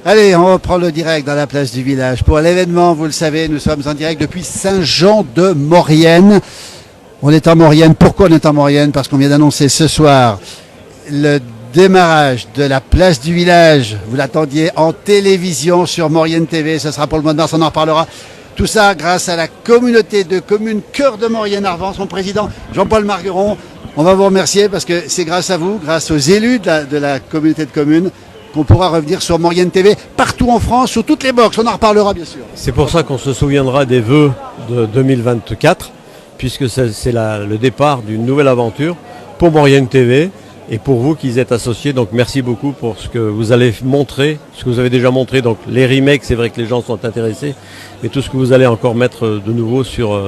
Allez, on reprend le direct dans la place du village. Pour l'événement, vous le savez, nous sommes en direct depuis Saint-Jean-de-Maurienne. On est en Maurienne. Pourquoi on est en Maurienne? Parce qu'on vient d'annoncer ce soir le démarrage de la place du village. Vous l'attendiez en télévision sur Maurienne TV. Ce sera pour le mois de mars, on en reparlera. Tout ça grâce à la communauté de communes Cœur de Maurienne-Arvent, son président Jean-Paul Margueron. On va vous remercier parce que c'est grâce à vous, grâce aux élus de la communauté de communes, qu'on pourra revenir sur Maurienne TV partout en France, sur toutes les boxes. On en reparlera bien sûr. C'est pour ça qu'on se souviendra des vœux de 2024, puisque c'est le départ d'une nouvelle aventure pour Maurienne TV et pour vous qui êtes associés. Donc merci beaucoup pour ce que vous allez montrer, ce que vous avez déjà montré. Donc les remakes, c'est vrai que les gens sont intéressés, mais tout ce que vous allez encore mettre de nouveau sur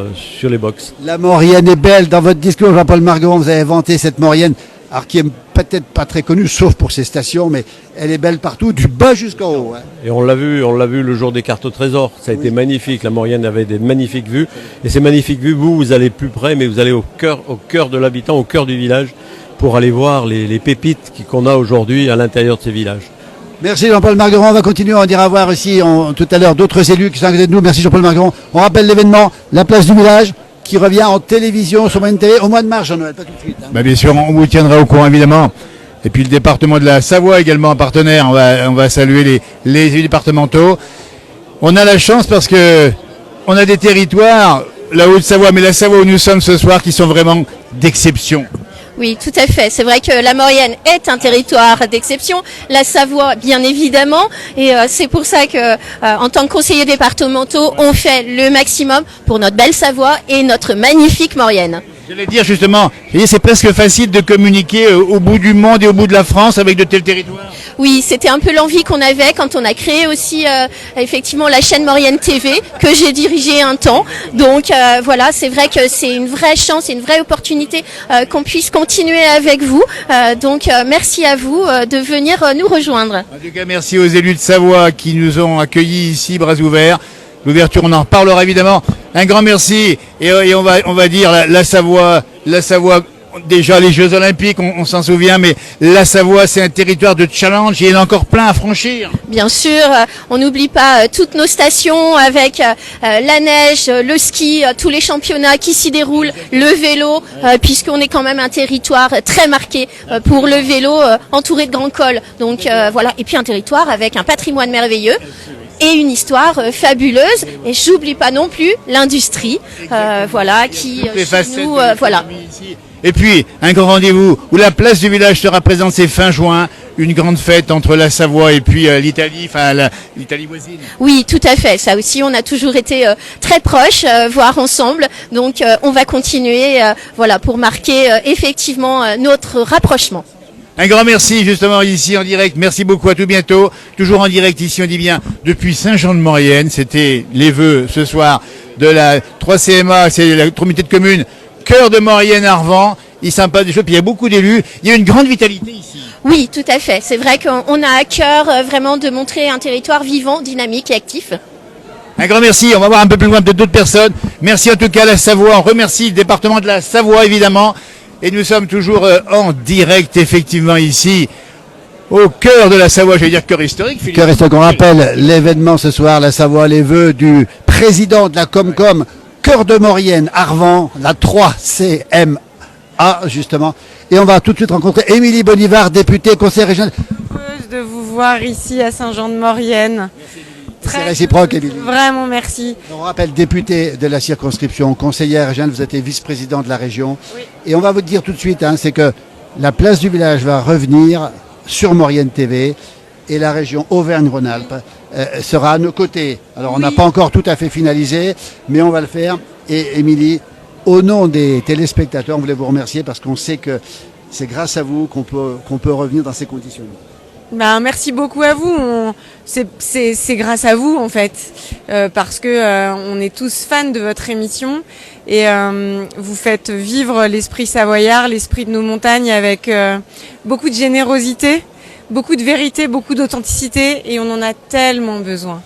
les boxes. La Maurienne est belle. Dans votre discours, Jean-Paul Margueron, vous avez vanté cette Maurienne, alors qui est peut-être pas très connue, sauf pour ses stations, mais elle est belle partout, du bas jusqu'en haut. Hein. Et on l'a vu le jour des cartes au trésor. Ça a été magnifique. La Maurienne avait des magnifiques vues. Et ces magnifiques vues, vous allez plus près, mais vous allez au cœur de l'habitant, au cœur du village, pour aller voir les pépites qu'on a aujourd'hui à l'intérieur de ces villages. Merci Jean-Paul Margueron. On va continuer, on ira voir aussi tout à l'heure d'autres élus qui sont à côté de nous. Merci Jean-Paul Margueron. On rappelle l'événement, la place du village, qui revient en télévision sur Maurienne TV au mois de mars, Jean-Noël, pas tout de suite. Hein. Bien sûr, on vous tiendra au courant évidemment. Et puis le département de la Savoie également un partenaire. On va saluer les élus départementaux. On a la chance parce que on a des territoires, la Haute-Savoie, mais la Savoie où nous sommes ce soir, qui sont vraiment d'exception. Oui, tout à fait. C'est vrai que la Maurienne est un territoire d'exception, la Savoie bien évidemment, et c'est pour ça que, en tant que conseillers départementaux, on fait le maximum pour notre belle Savoie et notre magnifique Maurienne. J'allais dire justement, c'est presque facile de communiquer au bout du monde et au bout de la France avec de tels territoires. Oui, c'était un peu l'envie qu'on avait quand on a créé aussi effectivement la chaîne Maurienne TV que j'ai dirigée un temps. Donc voilà, c'est vrai que c'est une vraie chance et une vraie opportunité qu'on puisse continuer avec vous. Donc merci à vous de venir nous rejoindre. En tout cas, merci aux élus de Savoie qui nous ont accueillis ici, bras ouverts. L'ouverture, on en reparlera évidemment. Un grand merci. Et on va dire la Savoie, déjà les Jeux Olympiques, on s'en souvient, mais la Savoie, c'est un territoire de challenge et il y en a encore plein à franchir. Bien sûr, on n'oublie pas toutes nos stations avec la neige, le ski, tous les championnats qui s'y déroulent, le vélo, puisqu'on est quand même un territoire très marqué pour le vélo, entouré de grands cols. Donc voilà, et puis un territoire avec un patrimoine merveilleux. Et une histoire fabuleuse, et j'oublie pas non plus l'industrie, voilà, qui chez nous, voilà. Et puis un grand rendez-vous où la place du village sera présente, c'est fin juin, une grande fête entre la Savoie et puis l'Italie, l'Italie voisine. Oui, tout à fait. Ça aussi, on a toujours été très proches, voire ensemble. Donc, on va continuer, voilà, pour marquer effectivement notre rapprochement. Un grand merci justement ici en direct. Merci beaucoup, à tout bientôt. Toujours en direct ici, on dit bien, depuis Saint-Jean-de-Maurienne. C'était les vœux ce soir de la 3CMA, c'est la communauté de communes Cœur de Maurienne-Arvent. Il sympa des choses, puis il y a beaucoup d'élus. Il y a une grande vitalité ici. Oui, tout à fait. C'est vrai qu'on a à cœur vraiment de montrer un territoire vivant, dynamique et actif. Un grand merci. On va voir un peu plus loin de d'autres personnes. Merci en tout cas à la Savoie. On remercie le département de la Savoie évidemment. Et nous sommes toujours en direct, effectivement, ici, au cœur de la Savoie, j'allais dire cœur historique. Philippe. Cœur historique, on rappelle l'événement ce soir, la Savoie, les vœux du président de la Comcom, Cœur de Maurienne, Arvent, la 3CMA, justement. Et on va tout de suite rencontrer Émilie Bonivard, députée, conseillère régionale. Heureuse de vous voir ici à Saint-Jean-de-Maurienne. C'est réciproque, Émilie. Vraiment, merci. On rappelle députée de la circonscription, conseillère régionale, vous êtes vice-président de la région. Oui. Et on va vous dire tout de suite, c'est que la place du village va revenir sur Maurienne TV et la région Auvergne-Rhône-Alpes sera à nos côtés. Alors on n'a pas encore tout à fait finalisé, mais on va le faire. Et Émilie, au nom des téléspectateurs, on voulait vous remercier parce qu'on sait que c'est grâce à vous qu'on peut revenir dans ces conditions. Merci beaucoup à vous. C'est grâce à vous en fait, parce que on est tous fans de votre émission et vous faites vivre l'esprit savoyard, l'esprit de nos montagnes avec beaucoup de générosité, beaucoup de vérité, beaucoup d'authenticité et on en a tellement besoin.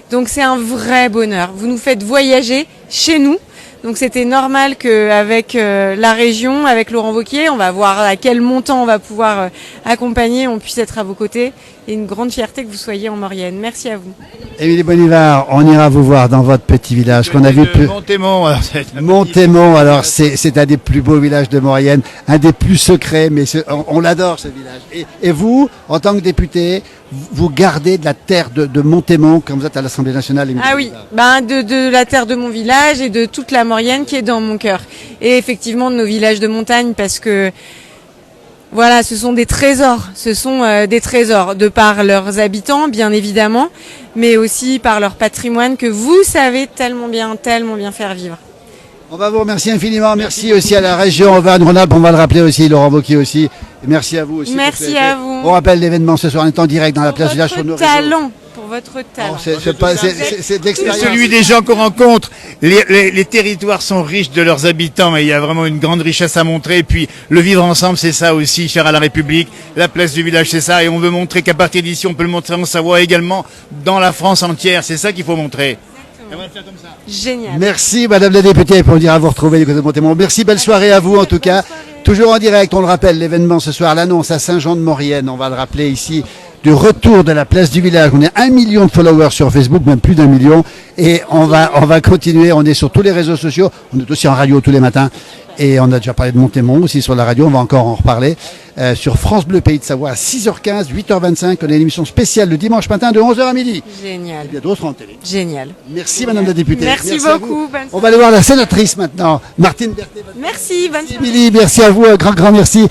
Donc c'est un vrai bonheur. Vous nous faites voyager chez nous. Donc c'était normal qu'avec la région, avec Laurent Wauquiez, on va voir à quel montant on va pouvoir accompagner, on puisse être à vos côtés. et une grande fierté que vous soyez en Maurienne. Merci à vous. Émilie Bonivard, on ira vous voir dans votre petit village qu'on a vu plus. Montémont. Montémont, alors c'est un des plus beaux villages de Maurienne, un des plus secrets, mais on l'adore ce village. Et vous, en tant que député, vous gardez de la terre de Montémont quand vous êtes à l'Assemblée nationale. Émilie Ah oui, Bonivard. de la terre de mon village et de toute la Maurienne qui est dans mon cœur. Et effectivement de nos villages de montagne parce que voilà, ce sont des trésors. Ce sont des trésors de par leurs habitants, bien évidemment, mais aussi par leur patrimoine que vous savez tellement bien faire vivre. On va vous remercier infiniment. Merci aussi à la région Auvergne-Rhône-Alpes. On va le rappeler aussi, Laurent Wauquiez aussi. Et merci à vous aussi. Merci à vous. On rappelle l'événement ce soir, on est en direct dans la place du village sur nos réseaux. Pour votre talent. C'est de C'est l'expérience. celui des gens qu'on rencontre. Les territoires sont riches de leurs habitants, mais il y a vraiment une grande richesse à montrer. Et puis, le vivre ensemble, c'est ça aussi, cher à la République. La place du village, c'est ça. Et on veut montrer qu'à partir d'ici, on peut le montrer en Savoie également, dans la France entière. C'est ça qu'il faut montrer. Et on va le faire comme ça. Génial. Merci Madame la députée, pour dire à vous retrouver du côté de Montémont. Merci, belle soirée à vous en tout cas. Toujours en direct, on le rappelle, l'événement ce soir, l'annonce à Saint-Jean-de-Maurienne, on va le rappeler ici, du retour de la place du village. On est 1 million de followers sur Facebook, même plus d'1 million. Et on va continuer, on est sur tous les réseaux sociaux, on est aussi en radio tous les matins. Et on a déjà parlé de Montémont aussi sur la radio, on va encore en reparler. Sur France Bleu Pays de Savoie à 6h15, 8h25, on a une émission spéciale le dimanche matin de 11h à midi. Génial. Il y a d'autres en télé. Génial. Merci Madame la députée. Merci à beaucoup. vous. Bonne On va aller voir la sénatrice maintenant, Martine Berthet. Merci, bonne soirée. Émilie, merci à vous, un grand merci.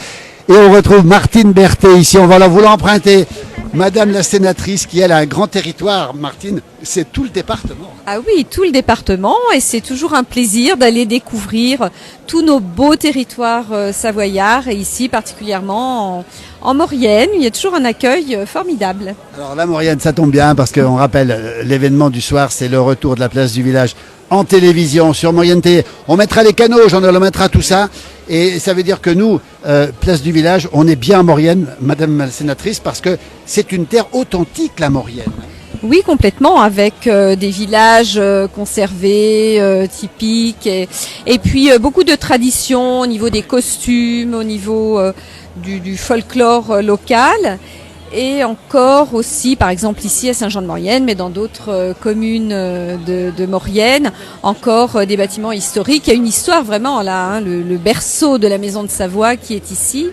Et on retrouve Martine Berthet ici, on va vous l'emprunter. Madame la sénatrice qui elle a un grand territoire, Martine, c'est tout le département. Ah oui, tout le département, et c'est toujours un plaisir d'aller découvrir tous nos beaux territoires savoyards, et ici particulièrement en Maurienne, il y a toujours un accueil formidable. Alors la Maurienne, ça tombe bien parce qu'on rappelle l'événement du soir, c'est le retour de la place du village en télévision, sur Maurienne TV. On mettra les canaux, on mettra tout ça. Et ça veut dire que nous, place du village, on est bien en Maurienne, Madame la sénatrice, parce que c'est une terre authentique, la Maurienne. Oui, complètement, avec des villages conservés, typiques, et puis beaucoup de traditions au niveau des costumes, au niveau du folklore local. Et encore aussi, par exemple ici à Saint-Jean-de-Maurienne, mais dans d'autres communes de Maurienne, encore des bâtiments historiques. Il y a une histoire vraiment là, hein, le berceau de la maison de Savoie qui est ici.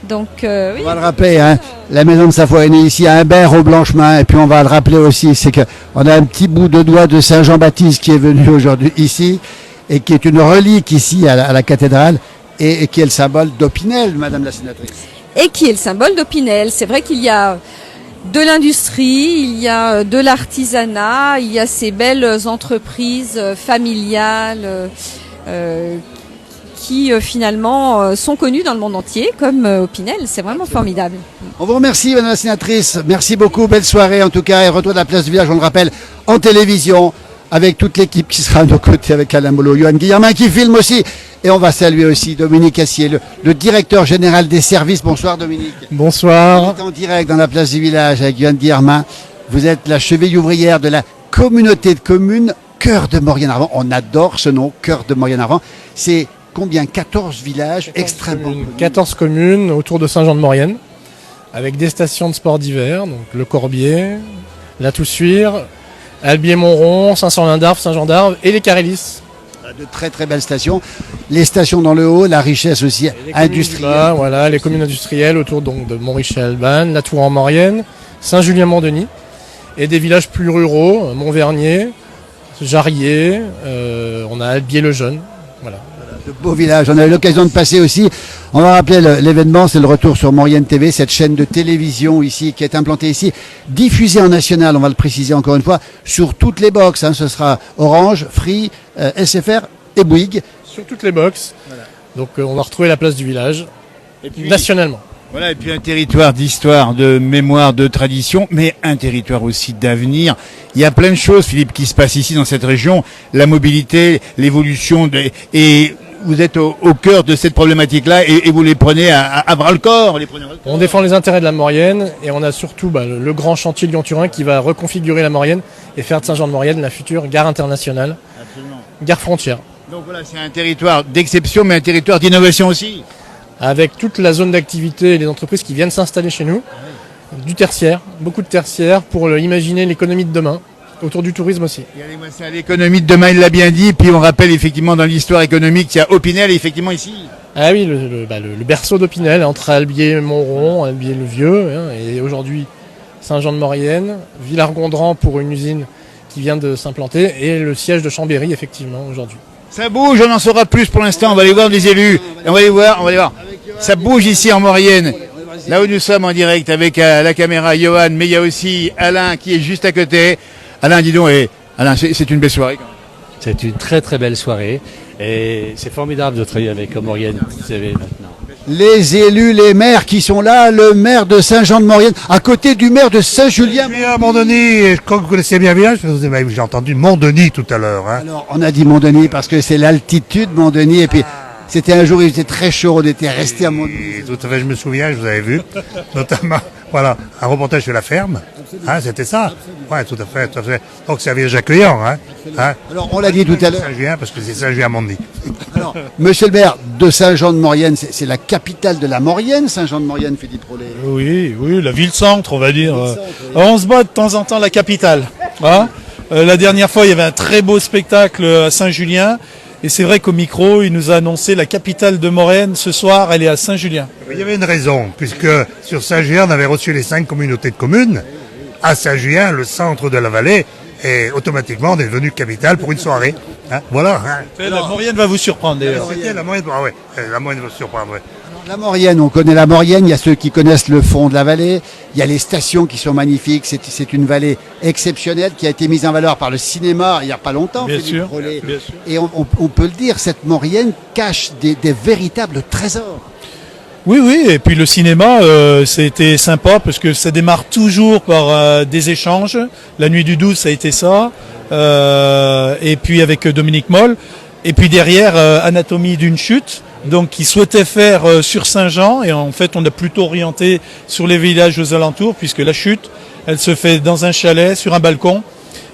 Donc, oui. On va le rappeler, hein, la maison de Savoie est née ici à Humbert au Blanchemin, et puis on va le rappeler aussi, c'est qu'on a un petit bout de doigt de Saint-Jean-Baptiste qui est venu aujourd'hui ici, et qui est une relique ici à la cathédrale, et qui est le symbole d'Opinel, Madame la sénatrice. Et qui est le symbole d'Opinel. C'est vrai qu'il y a de l'industrie, il y a de l'artisanat, il y a ces belles entreprises familiales qui finalement sont connues dans le monde entier comme Opinel. C'est vraiment formidable. On vous remercie Madame la sénatrice, merci beaucoup, belle soirée en tout cas, et retour de la place du village, on le rappelle, en télévision, avec toute l'équipe qui sera à nos côtés, avec Alain Molot, Johan Guillermin qui filme aussi. Et on va saluer aussi Dominique Assier, le directeur général des services. Bonsoir Dominique. Bonsoir. Vous êtes en direct dans la place du village avec Johan Guillermin. Vous êtes la cheville ouvrière de la communauté de communes Cœur de Maurienne-Arvent. On adore ce nom, Cœur de Maurienne-Arvent. C'est combien? 14 villages extrêmement connus. 14 communes autour de Saint-Jean-de-Maurienne, avec des stations de sport d'hiver, donc le Corbier, la Toussuire, Albier-Montrond, Saint-Sorlin-d'Arves, Saint-Jean-d'Arves et les Carélis. De très très belles stations. Les stations dans le haut, la richesse aussi industrielle. Bas, voilà, les communes industrielles autour donc de Montrichet-Albanne, La Tour en Maurienne, Saint-Julien-Mont-Denis, et des villages plus ruraux, Montvernier, Jarrier, on a Albier-le-Jeune. Voilà. De beaux villages. On a eu l'occasion de passer aussi. On va rappeler l'événement, c'est le retour sur Maurienne TV, cette chaîne de télévision ici, qui est implantée ici, diffusée en national, on va le préciser encore une fois, sur toutes les box. Hein. Ce sera Orange, Free, SFR et Bouygues. Sur toutes les boxes. Voilà. Donc on va retrouver la place du village, Et puis, nationalement. Voilà, et puis un territoire d'histoire, de mémoire, de tradition, mais un territoire aussi d'avenir. Il y a plein de choses, Philippe, qui se passent ici dans cette région. La mobilité, l'évolution, et vous êtes au cœur de cette problématique-là et vous les prenez à bras-le-corps. On défend les intérêts de la Maurienne et on a surtout le grand chantier Lyon-Turin qui va reconfigurer la Maurienne et faire de Saint-Jean-de-Maurienne la future gare internationale, gare frontière. Donc voilà, c'est un territoire d'exception, mais un territoire d'innovation aussi. Avec toute la zone d'activité et les entreprises qui viennent s'installer chez nous. du tertiaire, beaucoup de tertiaire pour imaginer l'économie de demain, autour du tourisme aussi. Regardez-moi ça, l'économie de demain, il l'a bien dit. Puis on rappelle effectivement dans l'histoire économique, il y a Opinel, effectivement ici. Ah oui, le berceau d'Opinel, entre Albier-Montron, Albier-le-Vieux, hein, et aujourd'hui Saint-Jean-de-Maurienne, Villars-Gondran pour une usine qui vient de s'implanter, et le siège de Chambéry, effectivement, aujourd'hui. Ça bouge, on en saura plus pour l'instant. On va aller voir les élus. Et on va aller voir. Ça bouge ici en Maurienne. Là où nous sommes en direct avec la caméra Johan, mais il y a aussi Alain qui est juste à côté. Alain, dis donc, Alain, c'est une belle soirée. C'est une très très belle soirée et c'est formidable de travailler avec Maurienne TV maintenant. Les élus, les maires qui sont là, le maire de Saint-Jean-de-Maurienne, à côté du maire de Saint-Julien. À Montdenis, quand vous connaissez bien le village, j'ai entendu Montdenis tout à l'heure. Hein. Alors, on a dit Montdenis parce que c'est l'altitude Montdenis, et puis c'était un jour où il était très chaud, on était resté à Montdenis. Tout à fait, je me souviens, je vous avais vu, notamment, voilà, un reportage sur la ferme, hein, c'était ça. Ouais, tout à fait, tout à fait. Donc c'est un village accueillant, hein. Alors, on l'a dit tout à l'heure. Saint-Julien, parce que c'est Saint-Julien à Montdenis. Alors, monsieur le maire de Saint-Jean-de-Maurienne, c'est la capitale de la Maurienne, Saint-Jean-de-Maurienne, Philippe Rollet. Oui, la ville-centre, on va dire. On se bat de temps en temps la capitale. Hein. La dernière fois, il y avait un très beau spectacle à Saint-Julien. Et c'est vrai qu'au micro, il nous a annoncé la capitale de Maurienne. Ce soir, elle est à Saint-Julien. Il y avait une raison, puisque sur Saint-Julien, on avait reçu les 5 communautés de communes. À Saint-Julien, le centre de la vallée, et automatiquement, on est devenu capitale pour une soirée. Hein, voilà. Hein. La Maurienne va vous surprendre d'ailleurs. C'était la Maurienne, ah ouais, la Maurienne va vous surprendre, ouais. La Maurienne, on connaît la Maurienne, il y a ceux qui connaissent le fond de la vallée, il y a les stations qui sont magnifiques, c'est une vallée exceptionnelle qui a été mise en valeur par le cinéma il n'y a pas longtemps, Bien Philippe sûr, Rollet. bien sûr. Et on peut le dire, cette Maurienne cache des véritables trésors. Oui, et puis le cinéma, c'était sympa parce que ça démarre toujours par des échanges. La nuit du 12, ça a été ça. Et puis avec Dominique Moll. Et puis derrière, Anatomie d'une chute. Donc, qui souhaitait faire sur Saint-Jean, et en fait, on a plutôt orienté sur les villages aux alentours, puisque la chute, elle se fait dans un chalet, sur un balcon,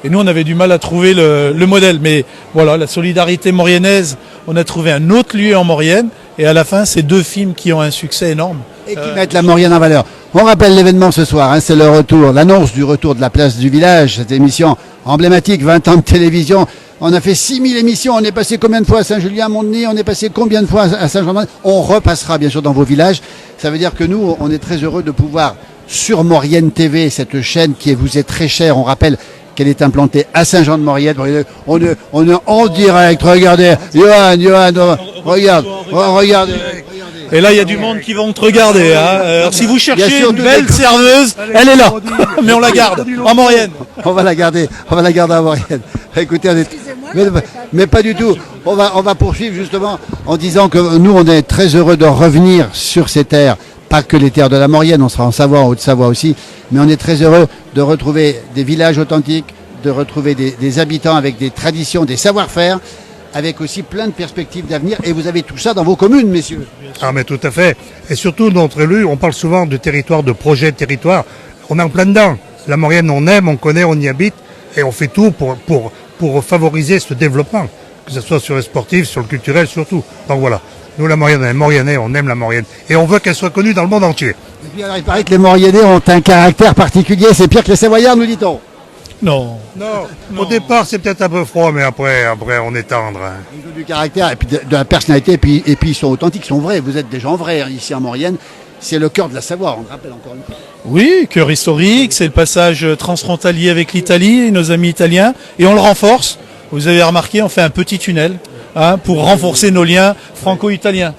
et nous, on avait du mal à trouver le modèle. Mais voilà, la solidarité mauriennaise, on a trouvé un autre lieu en Maurienne, et à la fin, c'est 2 films qui ont un succès énorme. Et qui mettent la Maurienne en valeur. On rappelle l'événement ce soir, hein, c'est le retour, l'annonce du retour de la place du village, cette émission emblématique, 20 ans de télévision. On a fait 6000 émissions, on est passé combien de fois à Saint-Julien, à Montdenis, on est passé combien de fois à Saint-Jean-de-Maurienne. On repassera bien sûr dans vos villages. Ça veut dire que nous, on est très heureux de pouvoir, sur Maurienne TV, cette chaîne qui vous est très chère, on rappelle qu'elle est implantée à Saint-Jean-de-Maurienne. On est en direct, regardez, Johan, regardez. Et là, il y a du monde qui vont te regarder. Hein. Alors, si vous cherchez une belle serveuse, elle est là. Mais on la garde, en Maurienne. On va la garder à Maurienne. Écoutez, mais pas du tout. On va poursuivre justement en disant que nous, on est très heureux de revenir sur ces terres. Pas que les terres de la Maurienne, on sera en Savoie, en Haute-Savoie aussi. Mais on est très heureux de retrouver des villages authentiques, de retrouver des habitants avec des traditions, des savoir-faire, avec aussi plein de perspectives d'avenir. Et vous avez tout ça dans vos communes, messieurs. Ah, mais tout à fait. Et surtout, notre élu, on parle souvent de territoire, de projet de territoire. On est en plein dedans. La Maurienne, on aime, on connaît, on y habite. Et on fait tout pour favoriser ce développement. Que ce soit sur le sportif, sur le culturel, surtout. Donc voilà. Nous, la Maurienne, les Mauriennais, on aime la Maurienne. Et on veut qu'elle soit connue dans le monde entier. Et puis alors, il paraît que les Mauriennais ont un caractère particulier. C'est pire que les Savoyards, nous dit-on. Non. Au départ, c'est peut-être un peu froid, mais après on est tendre. Hein. Ils ont du caractère et puis de la personnalité, et puis ils sont authentiques, ils sont vrais. Vous êtes des gens vrais ici en Maurienne. C'est le cœur de la Savoie, on le rappelle encore une fois. Oui, cœur historique, c'est le passage transfrontalier avec l'Italie et nos amis italiens. Et on le renforce. Vous avez remarqué, on fait un petit tunnel pour renforcer nos liens franco-italiens.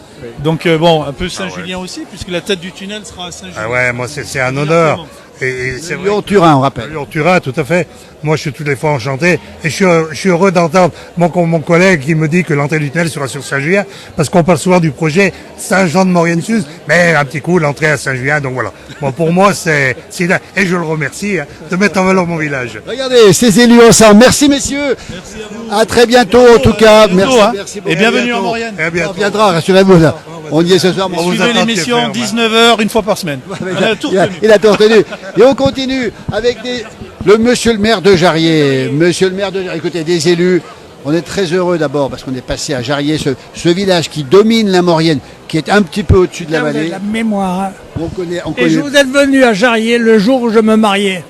Donc un peu Saint-Julien aussi, puisque la tête du tunnel sera à Saint-Julien. Ah ouais, moi c'est un honneur. Et c'est vrai. Lyon-Turin, on rappelle. Lyon-Turin, tout à fait. Moi, je suis toutes les fois enchanté. Et je suis heureux d'entendre mon collègue qui me dit que l'entrée du tunnel sera sur Saint-Julien, parce qu'on parle souvent du projet Saint-Jean-de-Maurienne-Sud, mais un petit coup, l'entrée à Saint-Julien. Donc voilà. Bon, pour moi, c'est là. Et je le remercie de mettre en valeur mon village. Regardez, ces élus ensemble. Merci, messieurs. Merci à vous. À très bientôt, en tout cas. Merci beaucoup. Et bienvenue en Maurienne. On viendra, rassurez-vous. Là. On y est ce soir. Suivez l'émission 19h, une fois par semaine. Il a tout retenu. Et on continue avec le monsieur le maire de Jarrier. Monsieur le maire de Jarrier, écoutez, des élus. On est très heureux d'abord parce qu'on est passé à Jarrier, ce village qui domine la Maurienne, qui est un petit peu au-dessus de la Vous avez vallée. la mémoire. Hein. On connaît. Et je vous êtes venu à Jarrier le jour où je me mariais.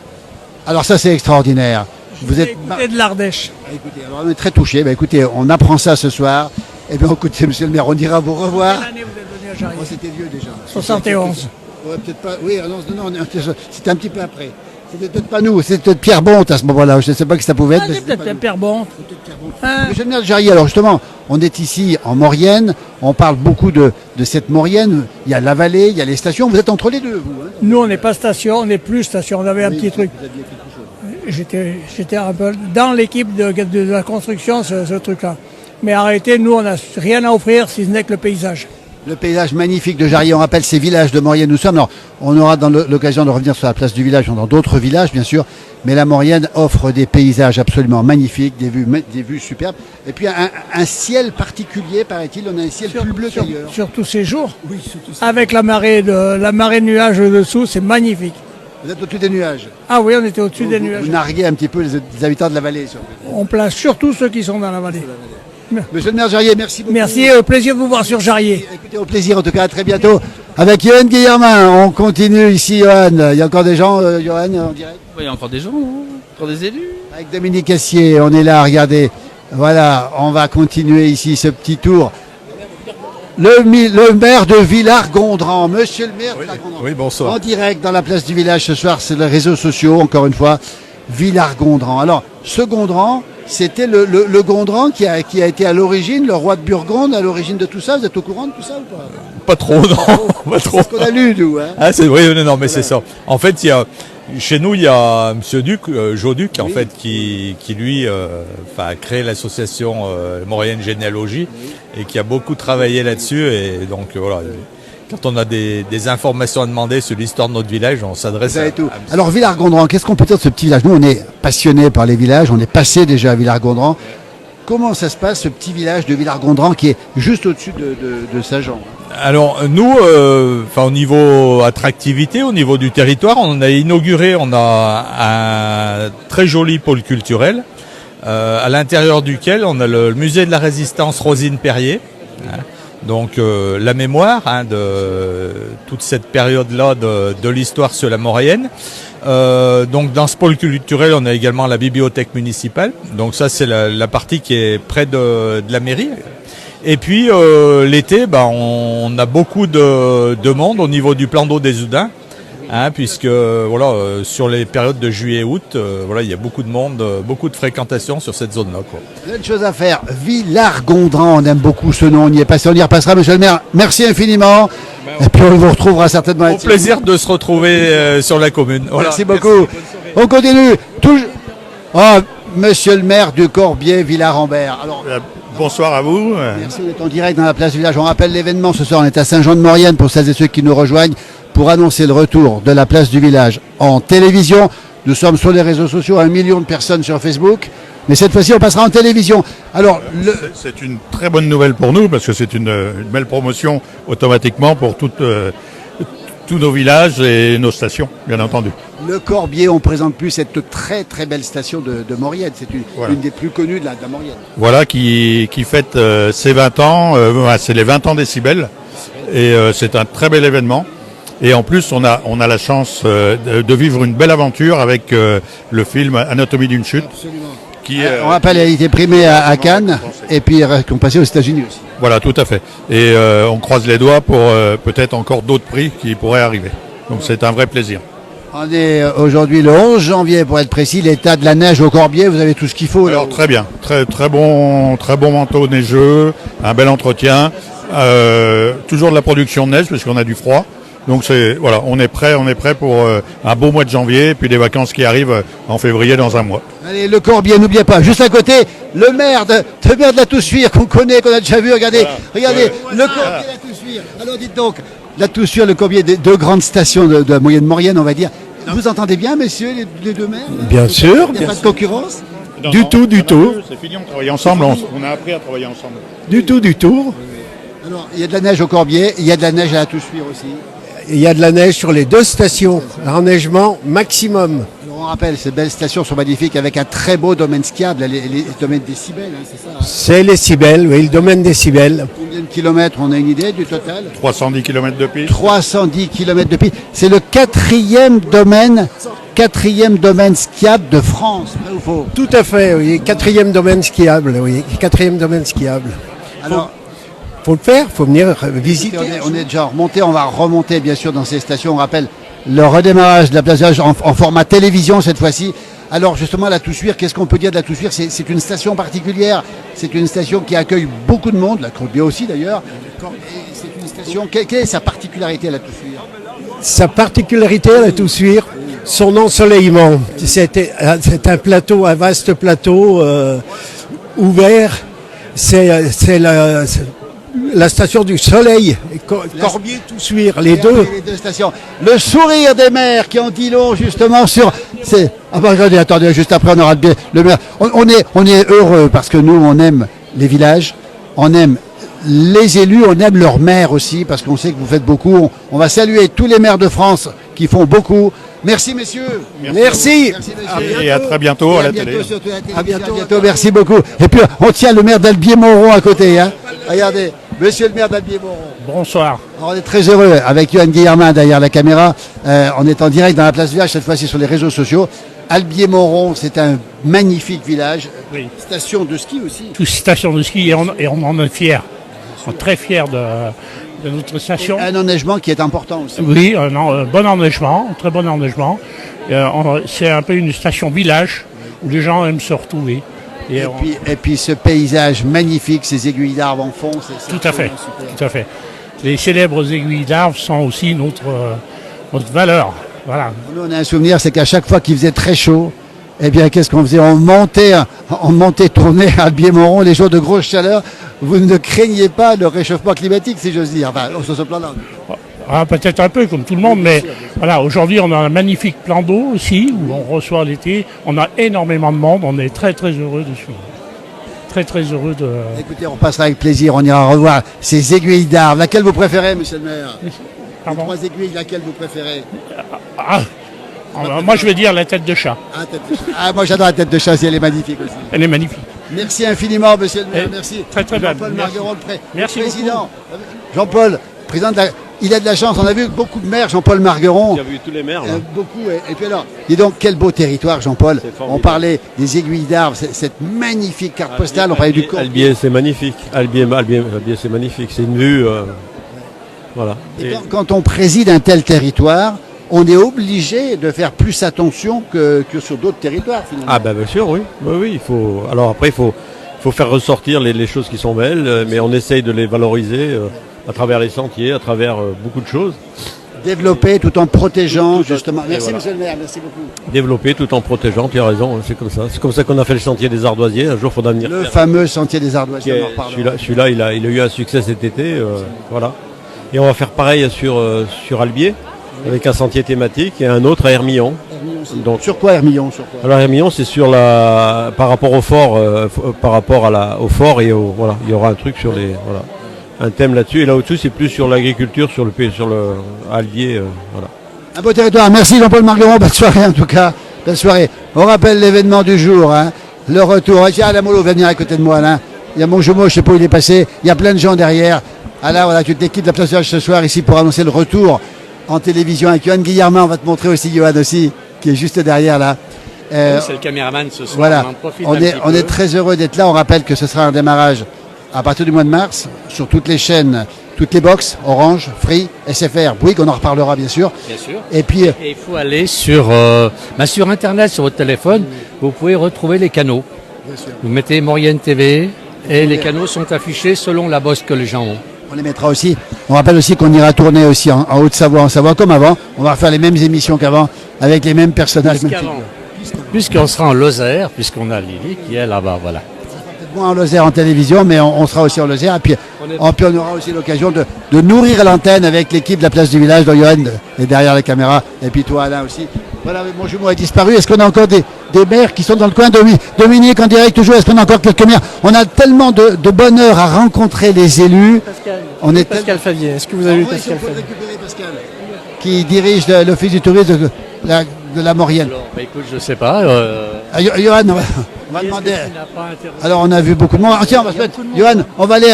Alors ça, c'est extraordinaire. Vous êtes Écoutez de l'Ardèche. Écoutez, alors on est très touchés. Écoutez, on apprend ça ce soir. Eh bien, écoutez, monsieur le maire, on dira vous revoir. Quelle année vous êtes venu à Jarrier? Oh, c'était vieux déjà. 71. Ouais, peut-être pas. Oui, non, c'était un petit peu après. C'était peut-être pas nous, c'était peut-être Pierre Bonte à ce moment-là. Je ne sais pas qui ça pouvait être. Ah, mais c'est c'était peut-être pas Pierre Bon. Hein? Monsieur le maire de Jarrier, alors justement, on est ici en Maurienne. On parle beaucoup de cette Maurienne. Il y a la vallée, il y a les stations. Vous êtes entre les deux, vous. Hein. Nous, on n'est pas station, on n'est plus station. On avait un Oui, petit truc. vous aviez quelque chose. J'étais un peu dans l'équipe de la construction, ce truc-là. Mais arrêtez, nous, on n'a rien à offrir si ce n'est que le paysage. Le paysage magnifique de Jarrier, on rappelle ces villages de Maurienne nous sommes. Alors, on aura l'occasion de revenir sur la place du village, dans d'autres villages bien sûr, mais la Maurienne offre des paysages absolument magnifiques, des vues superbes, et puis un ciel particulier, paraît-il, on a un ciel plus bleu qu'ailleurs. Sur tous ces jours, Oui, surtout ça. avec la marée de nuages dessous, c'est magnifique. Vous êtes au-dessus des nuages. Ah oui, on était au-dessus des Vous nuages. narguez un petit peu les habitants de la vallée. Si on peut dire. On place surtout ceux qui sont dans la vallée. Monsieur le maire de Jarrier, merci beaucoup. Merci, plaisir de vous voir sur Jarrier. Écoutez, au plaisir en tout cas, à très bientôt. Avec Johan Guillermin, on continue ici, Johan. Il y a encore des gens, Johan, en direct? Il y a encore des gens, encore des élus. Avec Dominique Cassier, on est là, regardez. Voilà, on va continuer ici ce petit tour. Le maire de Villars-Gondran, monsieur le maire de Villars-Gondran. Oui, bonsoir. En direct dans la place du village ce soir, c'est les réseaux sociaux, encore une fois, Villars-Gondran. Alors, ce Gondran, c'était le Gondran qui a été à l'origine, le roi de Burgonde, à l'origine de tout ça. Vous êtes au courant de tout ça ou pas? Pas trop, non. Pas trop. C'est ce qu'on a lu, nous. Hein. Ah, c'est vrai, non, mais c'est ça. En fait, chez nous, il y a M. Duc, Joduc, en fait, qui lui, a créé l'association Maurienne Généalogie et qui a beaucoup travaillé là-dessus. Et donc, voilà. Quand on a des informations à demander sur l'histoire de notre village, on s'adresse à tout. Alors, Villars-Gondran, qu'est-ce qu'on peut dire de ce petit village? Nous, on est passionnés par les villages, on est passé déjà à Villars-Gondran. Comment ça se passe, ce petit village de Villars-Gondran qui est juste au-dessus de Saint-Jean? Alors nous, au niveau attractivité, au niveau du territoire, on a inauguré, on a un très joli pôle culturel, à l'intérieur duquel on a le musée de la Résistance Rosine Perrier. Hein. Donc la mémoire de toute cette période-là de l'histoire sur la Maurienne. Donc dans ce pôle culturel, on a également la bibliothèque municipale. Donc ça, c'est la partie qui est près de la mairie. Et puis l'été, on a beaucoup de monde au niveau du plan d'eau des Oudins. Puisque sur les périodes de juillet-août, il y a beaucoup de monde, beaucoup de fréquentation sur cette zone-là. Il y a une chose à faire. Villars-Gondran, on aime beaucoup ce nom, on y est passé, on y repassera, monsieur le maire. Merci infiniment. Et puis on vous retrouvera certainement. Au plaisir de se retrouver sur la commune. Voilà. Merci beaucoup. On continue. Monsieur le maire du Corbier, Villars-en-Berre. Alors, bonsoir à vous. Merci, on est en direct dans la place du village. On rappelle l'événement ce soir, on est à Saint-Jean-de-Maurienne pour celles et ceux qui nous rejoignent, pour annoncer le retour de la place du village en télévision. Nous sommes sur les réseaux sociaux, 1 million de personnes sur Facebook, mais cette fois-ci on passera en télévision. Alors, c'est une très bonne nouvelle pour nous parce que c'est une belle promotion automatiquement pour tous nos villages et nos stations, bien entendu. Le Corbier, on ne présente plus cette très très belle station de Maurienne, c'est une des plus connues de la Maurienne. Voilà, qui fête ses 20 ans, c'est les 20 ans des Cybèles, et c'est un très bel événement. Et en plus, on a la chance de vivre une belle aventure avec le film Anatomie d'une chute. Absolument. On rappelle, il a été primé à Cannes et puis qu'on passait aux États-Unis aussi. Voilà, tout à fait. Et on croise les doigts pour peut-être encore d'autres prix qui pourraient arriver. Donc c'est un vrai plaisir. On est aujourd'hui le 11 janvier pour être précis, l'état de la neige au Corbier, vous avez tout ce qu'il faut. Alors très bien, très bon manteau neigeux, un bel entretien, toujours de la production de neige parce qu'on a du froid. Donc on est prêt pour un beau mois de janvier, puis des vacances qui arrivent en février dans un mois. Allez, le Corbier, n'oubliez pas, juste à côté, le maire de la Toussuire qu'on connaît, qu'on a déjà vu, regardez, le Corbier, la Toussuire. Alors dites donc, la Toussuire, le Corbier, deux grandes stations de la moyenne Maurienne, on va dire. Vous entendez bien, messieurs, les deux maires? Bien sûr. Il n'y a pas de concurrence? Du tout. C'est fini, on travaille ensemble, on a appris à travailler ensemble. Du tout. Alors, il y a de la neige au Corbier, il y a de la neige à la Toussuire aussi. il y a de la neige sur les 2 stations, l'enneigement maximum. Alors, on rappelle, ces belles stations sont magnifiques avec un très beau domaine skiable, les domaines décibels, hein, c'est ça? C'est les Cibelles, oui, le domaine des Cibelles. Combien de kilomètres, on a une idée du total? 310 km de piste. 310 km de piste. C'est le quatrième domaine skiable de France, vrai ou faux? Tout à fait, oui, 4e domaine skiable, oui, 4e domaine skiable. Alors, faut le faire, faut venir visiter. on est déjà remonté, on va remonter bien sûr dans ces stations. On rappelle le redémarrage de la place de Village en format télévision cette fois-ci. Alors justement, la Toussuire, qu'est-ce qu'on peut dire de la Toussuire? C'est une station particulière, c'est une station qui accueille beaucoup de monde, la Croix-Biais aussi d'ailleurs. C'est une station, quelle est sa particularité à la Toussuire? Sa particularité à la Toussuire, son ensoleillement. C'est un plateau, un vaste plateau ouvert. C'est la station du soleil, Corbier, Toussuire, les deux. Les deux stations. Le sourire des maires qui en dit long justement sur. Attendez, juste après on aura le maire. On est heureux parce que nous on aime les villages, on aime les élus, on aime leurs maires aussi parce qu'on sait que vous faites beaucoup. On va saluer tous les maires de France qui font beaucoup. Merci messieurs. Merci. Et à très bientôt à la télé. À bientôt, merci beaucoup. Et puis on tient le maire d'Albier-Montron à côté. Hein. Regardez, monsieur le maire d'Albier-Montron. Bonsoir. Alors, on est très heureux avec Johan Guillermin derrière la caméra. On est en direct dans la place Village, cette fois-ci sur les réseaux sociaux. Albier-Montron, c'est un magnifique village. Oui. Station de ski aussi. Toute station de ski et on en est fiers. On est très fiers de notre station. Un enneigement qui est important aussi. Oui, un bon enneigement, un très bon enneigement. C'est un peu une station village où les gens aiment se retrouver. Et puis ce paysage magnifique, ces aiguilles d'arbres en fond. Tout à fait, tout à fait. Les célèbres aiguilles d'arbres sont aussi notre valeur. Voilà. Nous, on a un souvenir, c'est qu'à chaque fois qu'il faisait très chaud, eh bien, qu'est-ce qu'on faisait? On montait tourner à Albier-Montron les jours de grosse chaleur. Vous ne craignez pas le réchauffement climatique, si j'ose dire, enfin, sur ce plan-là. Peut-être un peu comme tout le monde, mais voilà, aujourd'hui on a un magnifique plan d'eau aussi, où on reçoit l'été. On a énormément de monde, on est très très heureux de suivre. Très très heureux de... Écoutez, on passera avec plaisir, on ira revoir ces aiguilles d'arbres. Laquelle vous préférez, monsieur le maire? Pardon? Les 3 aiguilles, laquelle vous préférez? Moi je vais dire la tête de chat. Moi j'adore la tête de chat, elle est magnifique aussi. Elle est magnifique. Merci infiniment, monsieur le maire, merci. Très très bien. Jean-Paul Margueron, Merci le président. beaucoup. Jean-Paul, président il a de la chance, on a vu beaucoup de maires, Jean-Paul Margueron. Il a vu tous les maires là. Beaucoup, et puis alors, dis donc, quel beau territoire, Jean-Paul. On parlait des aiguilles d'arbres, cette magnifique carte postale, on parlait du Corbier. Albier, c'est magnifique. Albier, c'est magnifique. C'est une vue. Voilà. Et quand on préside un tel territoire, on est obligé de faire plus attention que sur d'autres territoires, finalement. Ah ben bien sûr, oui. Oui, il faut. Alors après, il faut faire ressortir les choses qui sont belles, mais on essaye de les valoriser à travers les sentiers, à travers beaucoup de choses. Développer tout en protégeant, justement. Merci, voilà. Monsieur le maire, merci beaucoup. Développer tout en protégeant, tu as raison, c'est comme ça. C'est comme ça qu'on a fait le sentier des Ardoisiers. Un jour, il faudra venir. Le fameux sentier des Ardoisiers, on en reparlera. Celui-là, il a eu un succès cet été. Voilà. Et on va faire pareil sur Albier, avec un sentier thématique et un autre à Hermillon. Donc, sur quoi Hermillon? Alors Hermillon, c'est par rapport au fort, au fort et voilà, il y aura un truc sur les voilà, un thème là-dessus. Et là au-dessus, c'est plus sur l'agriculture, sur le Albier, voilà. Un beau territoire. Merci Jean-Paul Margueron. Bonne soirée en tout cas. Bonne soirée. On rappelle l'événement du jour, hein. Le retour. Tiens, Alain Molo va venir à côté de moi là. Il y a mon jumeau, je sais pas où il est passé. Il y a plein de gens derrière. Alors voilà, toute l'équipe de la Place Village ce soir ici pour annoncer le retour en télévision avec Johan Guillermin. On va te montrer aussi Johan aussi, qui est juste derrière là. C'est le caméraman ce soir. Voilà, on est très heureux d'être là. On rappelle que ce sera un démarrage à partir du mois de mars sur toutes les chaînes, toutes les box, Orange, Free, SFR, Bouygues, on en reparlera bien sûr. Bien sûr. Et puis il faut aller sur Internet, sur votre téléphone, vous pouvez retrouver les canaux. Bien sûr. Vous mettez Maurienne TV et les canaux sont affichés selon la box que les gens ont. On les mettra aussi. On rappelle aussi qu'on ira tourner aussi en Haute-Savoie, en Savoie comme avant. On va refaire les mêmes émissions qu'avant, avec les mêmes personnages. Puisqu'on sera en Lozère, puisqu'on a Lily qui est là-bas, voilà. Peut-être moins en Lozère en télévision, mais on sera aussi en Lozère. Et puis on aura aussi l'occasion de nourrir l'antenne avec l'équipe de la Place du Village, dont Johan est derrière la caméra. Et puis toi, Alain aussi. Voilà, mon jumeau a disparu. Est-ce qu'on a encore des maires qui sont dans le coin? Dominique, en direct toujours. Est-ce qu'on a encore quelques maires? On a tellement de bonheur à rencontrer les élus. Pascal Favier. Est-ce que vous avez vu Pascal Favier? qui dirige l'Office du tourisme de la Maurienne. Alors, écoute, je sais pas. Johan, on va demander. Alors, on a vu beaucoup de monde. Tiens, on va se mettre. Johan, on va aller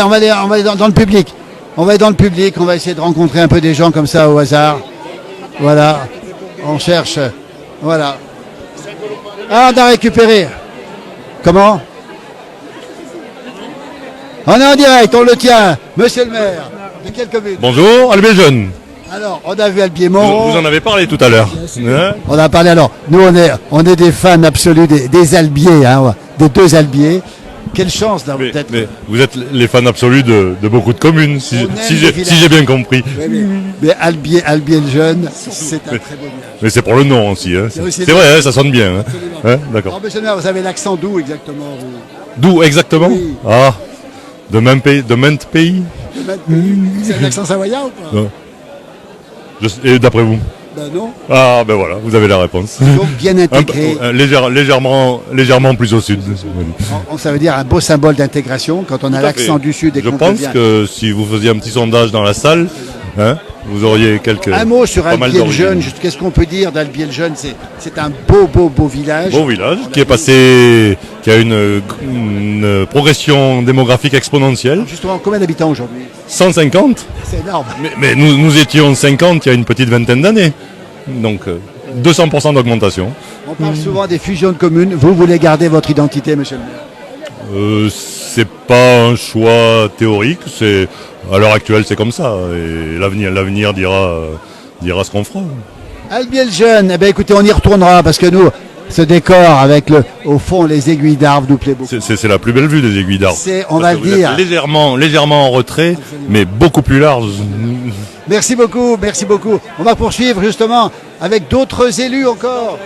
dans le public. On va aller dans le public, on va essayer de rencontrer un peu des gens comme ça au hasard. Voilà. On cherche. Voilà. Ah, on a récupéré. Comment? On est en direct, on le tient. Monsieur le maire, de quelques minutes. Bonjour, Albier Jeune. Alors, on a vu Albier Moreau. Vous en avez parlé tout à l'heure. Hein? On a parlé alors. Nous, on est des fans absolus des Albiers, hein, des deux Albiers. Quelle chance d'avoir peut-être. Mais vous êtes les fans absolus de beaucoup de communes, si j'ai bien compris. Oui, mais Albier le Jeune, c'est un très beau village. Mais c'est pour le nom aussi. Hein. C'est vrai, hein, ça sonne bien. Hein, d'accord. Alors, monsieur le maire, vous avez l'accent d'où exactement D'où exactement? Oui. Ah, de Mainte pays. C'est un accent savoyard ou pas? Non. Et d'après vous? Ben non. Ah, ben voilà, vous avez la réponse. Donc bien intégré. Légèrement plus au sud. Ça veut dire un beau symbole d'intégration quand on a l'accent du sud. Et je pense que si vous faisiez un petit sondage dans la salle, hein, vous auriez quelques. Un mot sur Albier le Jeune. Qu'est-ce qu'on peut dire d'Albier le Jeune? C'est un beau village. Beau village qui est passé, qui a une progression démographique exponentielle. Alors justement, combien d'habitants aujourd'hui? 150. C'est énorme. Mais nous étions 50 il y a une petite vingtaine d'années. Donc 200% d'augmentation. On parle souvent des fusions de communes. Vous voulez garder votre identité, monsieur le maire? C'est pas un choix théorique. À l'heure actuelle, c'est comme ça. Et l'avenir dira ce qu'on fera. Albier le Jeune, eh bien, écoutez, on y retournera parce que nous, ce décor avec au fond les aiguilles d'arbres nous plaît beaucoup. C'est la plus belle vue des aiguilles d'arbres. On va le dire. Légèrement en retrait, mais beaucoup plus large. Merci beaucoup. On va poursuivre justement avec d'autres élus encore.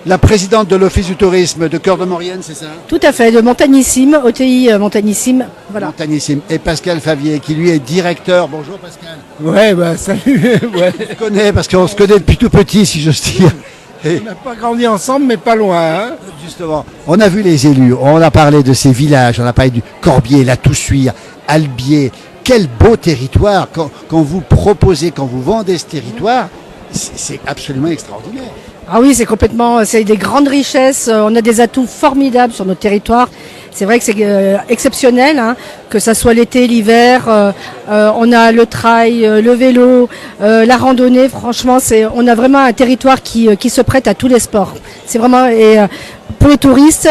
La présidente de l'Office du tourisme de Cœur de Maurienne, c'est ça? Tout à fait, de Montagnissime, OTI Montagnissime. Voilà. Montagnissime. Et Pascal Favier, qui lui est directeur. Bonjour Pascal. Ouais, salut. Ouais. Je connais parce qu'on se connaît depuis tout petit, si j'ose dire. Et on n'a pas grandi ensemble, mais pas loin. Hein. Justement, on a vu les élus, on a parlé de ces villages, on a parlé du Corbier, la Toussuire, Albier. Quel beau territoire quand vous proposez, quand vous vendez ce territoire, c'est absolument extraordinaire. Ah oui, c'est des grandes richesses. On a des atouts formidables sur notre territoire. C'est vrai que c'est exceptionnel, hein, que ça soit l'été, l'hiver. On a le trail, le vélo, la randonnée. Franchement, on a vraiment un territoire qui se prête à tous les sports. C'est vraiment, et pour les touristes,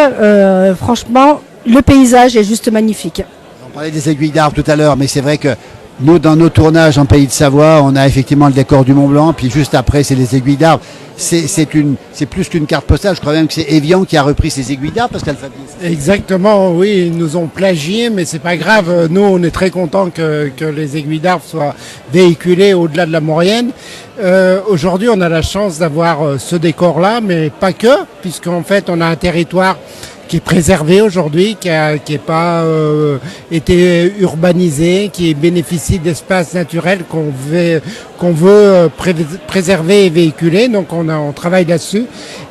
franchement, le paysage est juste magnifique. On parlait des aiguilles d'arbres tout à l'heure, mais c'est vrai que nous, dans nos tournages en Pays de Savoie, on a effectivement le décor du Mont Blanc, puis juste après, c'est les aiguilles d'arbres. C'est plus qu'une carte postale. Je crois même que c'est Evian qui a repris ces aiguilles d'arbres, Pascal Fabius. Exactement, oui, ils nous ont plagié, mais c'est pas grave. Nous, on est très contents que les aiguilles d'arbres soient véhiculées au-delà de la Maurienne. Aujourd'hui, on a la chance d'avoir ce décor-là, mais pas que, puisqu'en fait, on a un territoire qui est préservé aujourd'hui, qui est pas été urbanisé, qui bénéficie d'espaces naturels qu'on veut préserver et véhiculer. Donc on travaille là-dessus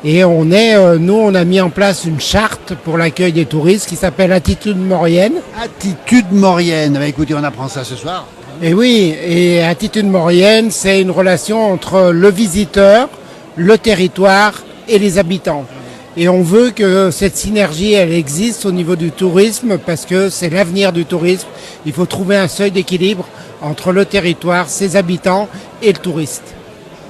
et nous on a mis en place une charte pour l'accueil des touristes qui s'appelle Attitude Maurienne. Attitude Maurienne. Bah, écoutez, on apprend ça ce soir. Et oui, et Attitude Maurienne, c'est une relation entre le visiteur, le territoire et les habitants. Et on veut que cette synergie, elle existe au niveau du tourisme parce que c'est l'avenir du tourisme. Il faut trouver un seuil d'équilibre entre le territoire, ses habitants et le touriste.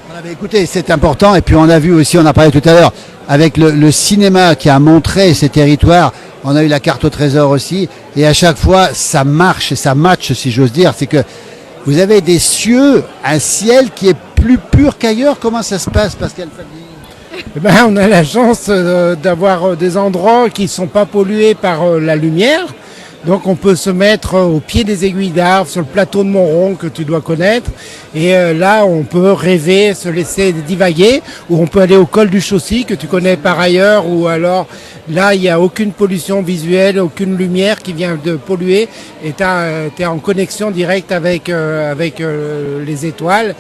Voilà, écoutez, c'est important. Et puis on a vu aussi, on a parlé tout à l'heure, avec le cinéma qui a montré ces territoires. On a eu la carte au trésor aussi. Et à chaque fois, ça marche et ça match, si j'ose dire. C'est que vous avez des cieux, un ciel qui est plus pur qu'ailleurs. Comment ça se passe, Pascal Fabier? On a la chance d'avoir des endroits qui ne sont pas pollués par la lumière. Donc on peut se mettre au pied des aiguilles d'arbres, sur le plateau de Montrond que tu dois connaître. Et là, on peut rêver, se laisser divaguer. Ou on peut aller au col du Chaussy que tu connais par ailleurs. Ou alors là, il n'y a aucune pollution visuelle, aucune lumière qui vient de polluer. Et tu es en connexion directe avec les étoiles.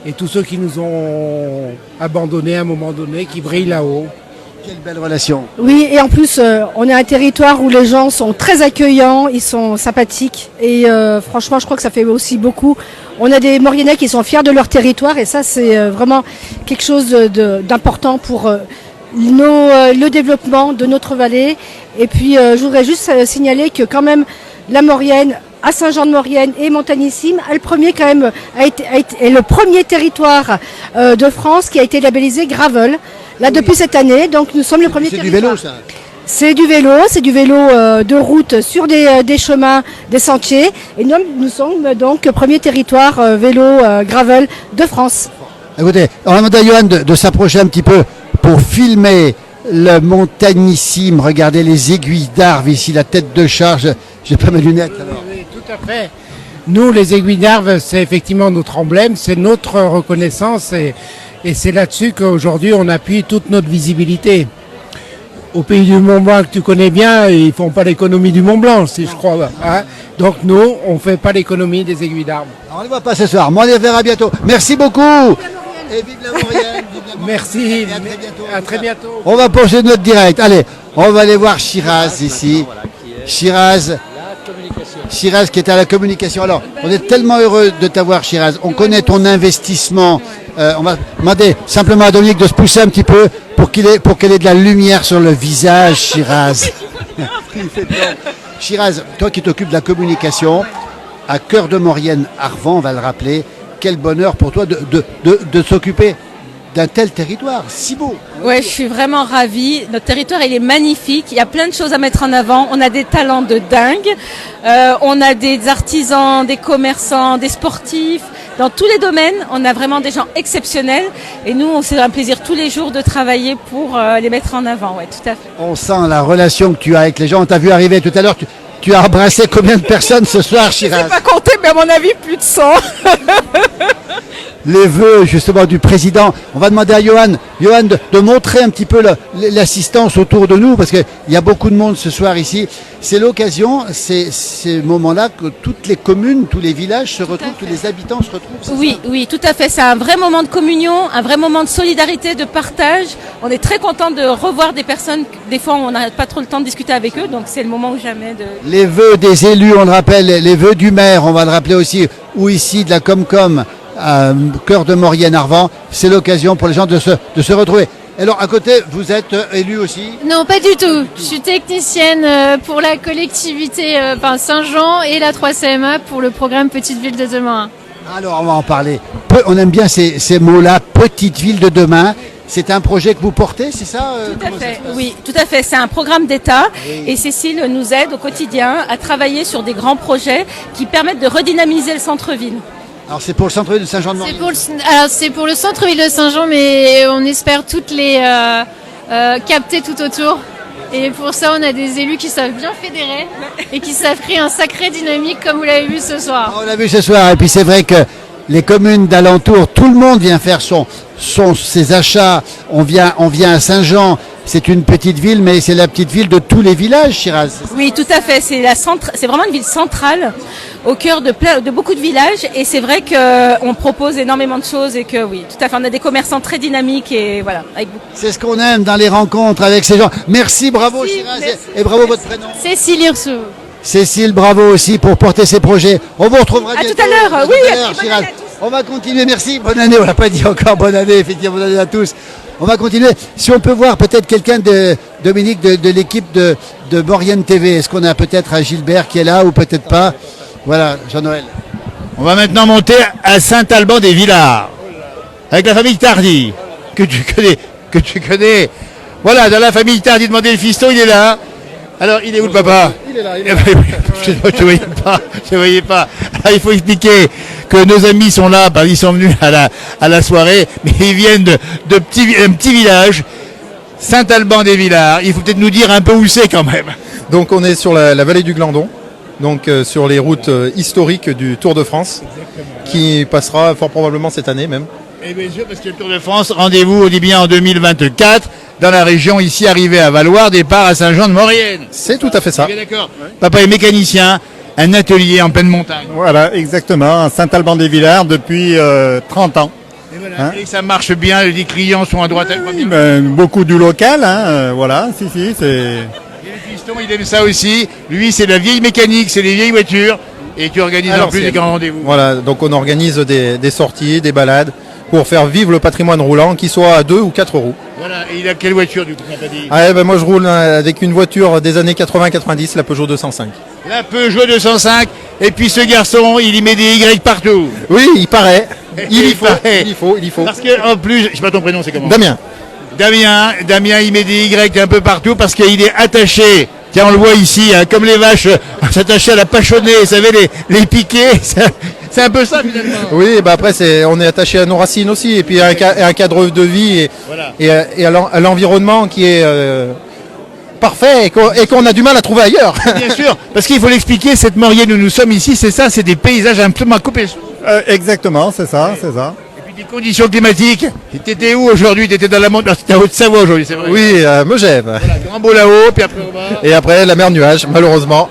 Et tous ceux qui nous ont abandonnés à un moment donné, qui brillent là-haut. Quelle belle relation. Oui, et en plus, on est un territoire où les gens sont très accueillants, ils sont sympathiques. Et franchement, je crois que ça fait aussi beaucoup. On a des Mauriennais qui sont fiers de leur territoire et ça, c'est vraiment quelque chose d'important pour le développement de notre vallée. Et puis, je voudrais juste signaler que quand même, la Maurienne, à Saint-Jean-de-Maurienne et Montagnissime, est le premier territoire de France qui a été labellisé Gravel. Là, depuis cette année, donc nous sommes le premier territoire. C'est du vélo, ça? C'est du vélo de route sur des chemins, des sentiers. Et nous sommes donc le premier territoire vélo gravel de France. Écoutez, on va demander à Johan de s'approcher un petit peu pour filmer le Montagnissime. Regardez les aiguilles d'Arve ici, la tête de charge. J'ai pas mes lunettes alors. Oui, tout à fait. Nous, les aiguilles d'Arve, c'est effectivement notre emblème, c'est notre reconnaissance et c'est là-dessus qu'aujourd'hui on appuie toute notre visibilité. Au pays du Mont Blanc que tu connais bien, ils font pas l'économie du Mont Blanc, si je crois. Hein. Donc nous, on fait pas l'économie des aiguilles d'Arve. On ne les voit pas ce soir, mais on les verra bientôt. Merci beaucoup. Et vive la Maurienne, vive la Maurienne. Merci, et à très bientôt. à très bientôt. On va poursuivre notre direct. Allez, on va aller voir Shiraz ici. Shiraz qui est à la communication. Alors, on est tellement heureux de t'avoir, Shiraz. On connaît ton investissement. On va demander simplement à Dominique de se pousser un petit peu pour qu'elle ait de la lumière sur le visage, Shiraz. Shiraz, toi qui t'occupes de la communication, à Cœur de Maurienne, Arvan, on va le rappeler, quel bonheur pour toi de s'occuper d'un tel territoire, si beau. Ouais, je suis vraiment ravie. Notre territoire, il est magnifique. Il y a plein de choses à mettre en avant. On a des talents de dingue. On a des artisans, des commerçants, des sportifs. Dans tous les domaines, on a vraiment des gens exceptionnels. Et nous, c'est un plaisir tous les jours de travailler pour les mettre en avant. Ouais, tout à fait. On sent la relation que tu as avec les gens. On t'a vu arriver tout à l'heure. Tu as embrassé combien de personnes ce soir, Shiraz? Je n'ai pas compté, mais à mon avis, plus de 100. Les vœux justement du président. On va demander à Johan de montrer un petit peu l'assistance autour de nous parce qu'il y a beaucoup de monde ce soir ici. C'est l'occasion, ces moments-là que toutes les communes, tous les villages se retrouvent, tous les habitants se retrouvent. Oui, tout à fait. C'est un vrai moment de communion, un vrai moment de solidarité, de partage. On est très content de revoir des personnes. Des fois, on n'a pas trop le temps de discuter avec eux, donc c'est le moment ou jamais de... Les vœux des élus, on le rappelle, les vœux du maire, on va le rappeler aussi, ou ici de la Comcom, à Cœur de Maurienne Arvan, c'est l'occasion pour les gens de se retrouver. Alors à côté, vous êtes élu aussi? Non, pas du tout. Je suis technicienne pour la collectivité Saint-Jean et la 3CMA pour le programme Petite Ville de Demain. Alors on va en parler. On aime bien ces mots-là, Petite Ville de Demain. C'est un projet que vous portez, c'est ça? Tout à fait, oui, tout à fait. C'est un programme d'État et Cécile nous aide au quotidien à travailler sur des grands projets qui permettent de redynamiser le centre-ville. Alors c'est pour le centre-ville de Saint-Jean-de-Maurienne. C'est pour le centre-ville de Saint-Jean, mais on espère toutes les capter tout autour. Et pour ça, on a des élus qui savent bien fédérer et qui savent créer un sacré dynamique, comme vous l'avez vu ce soir. On l'a vu ce soir, et puis c'est vrai que les communes d'alentour, tout le monde vient faire ses achats. On vient à Saint-Jean. C'est une petite ville, mais c'est la petite ville de tous les villages, Shiraz. Oui, tout à fait. C'est vraiment une ville centrale, au cœur de beaucoup de villages. Et c'est vrai qu'on propose énormément de choses et que oui, tout à fait. On a des commerçants très dynamiques et voilà. C'est ce qu'on aime dans les rencontres avec ces gens. Merci, bravo Shiraz et bravo votre prénom. Cécile Hirsou. Cécile, bravo aussi pour porter ces projets. On vous retrouvera bientôt. À tout à l'heure. Oui, Shiraz. On va continuer, merci. Bonne année, on l'a pas dit encore, bonne année, effectivement, bonne année à tous. On va continuer. Si on peut voir peut-être quelqu'un de Dominique de l'équipe de Maurienne TV. Est-ce qu'on a peut-être un Gilbert qui est là ou peut-être pas? Voilà, Jean-Noël. On va maintenant monter à Saint-Alban-des-Villars avec la famille Tardy que tu connais. Voilà, dans la famille Tardy, demandez le fiston, il est là. Alors, il est où le papa? Il est là. Je ne voyais pas. Alors, il faut expliquer que nos amis sont là, ils sont venus à la soirée, mais ils viennent d'un petit village, Saint-Alban-des-Villars. Il faut peut-être nous dire un peu où c'est quand même. Donc on est sur la vallée du Glandon, donc sur les routes historiques du Tour de France, qui passera fort probablement cette année même. Et bien sûr, parce que le Tour de France, rendez-vous au bien en 2024, dans la région ici, arrivé à Valoir, départ à Saint-Jean-de-Maurienne. C'est tout à fait ça. Bien d'accord. Ouais. Papa est mécanicien, un atelier en pleine montagne. Voilà, exactement, à Saint-Alban-des-Villars depuis 30 ans. Voilà. Et ça marche bien, les clients sont à droite à gauche. Beaucoup du local, voilà, si, c'est... Et le piston, il aime ça aussi. Lui, c'est la vieille mécanique, c'est les vieilles voitures. Et tu organises en plus des grands rendez-vous. Voilà, donc on organise des sorties, des balades pour faire vivre le patrimoine roulant, qu'il soit à 2 ou 4 roues. Voilà, et il a quelle voiture du coup, tu m'as pas dit? Moi je roule avec une voiture des années 80-90, la Peugeot 205. La Peugeot 205, et puis ce garçon, il y met des Y partout. Oui, il paraît. Il faut. Parce que en plus, je sais pas ton prénom, c'est comment? Damien, il met des Y un peu partout parce qu'il est attaché. Tiens, on le voit ici, comme les vaches s'attacher à la pachonnée, vous savez, les piquets. C'est un peu ça finalement. Oui, après on est attaché à nos racines aussi, et puis à un cadre de vie et à l'environnement qui est parfait et qu'on a du mal à trouver ailleurs. Bien sûr, parce qu'il faut l'expliquer, cette Maurienne où nous sommes ici, c'est ça, c'est des paysages absolument à couper. Exactement, c'est ça. Et puis des conditions climatiques. T'étais où aujourd'hui? T'étais dans la montagne, c'était à Haute-Savoie aujourd'hui, c'est vrai? Oui, Megève. Voilà, Grand Beau là-haut, puis après on va. Et après la mer nuage, malheureusement.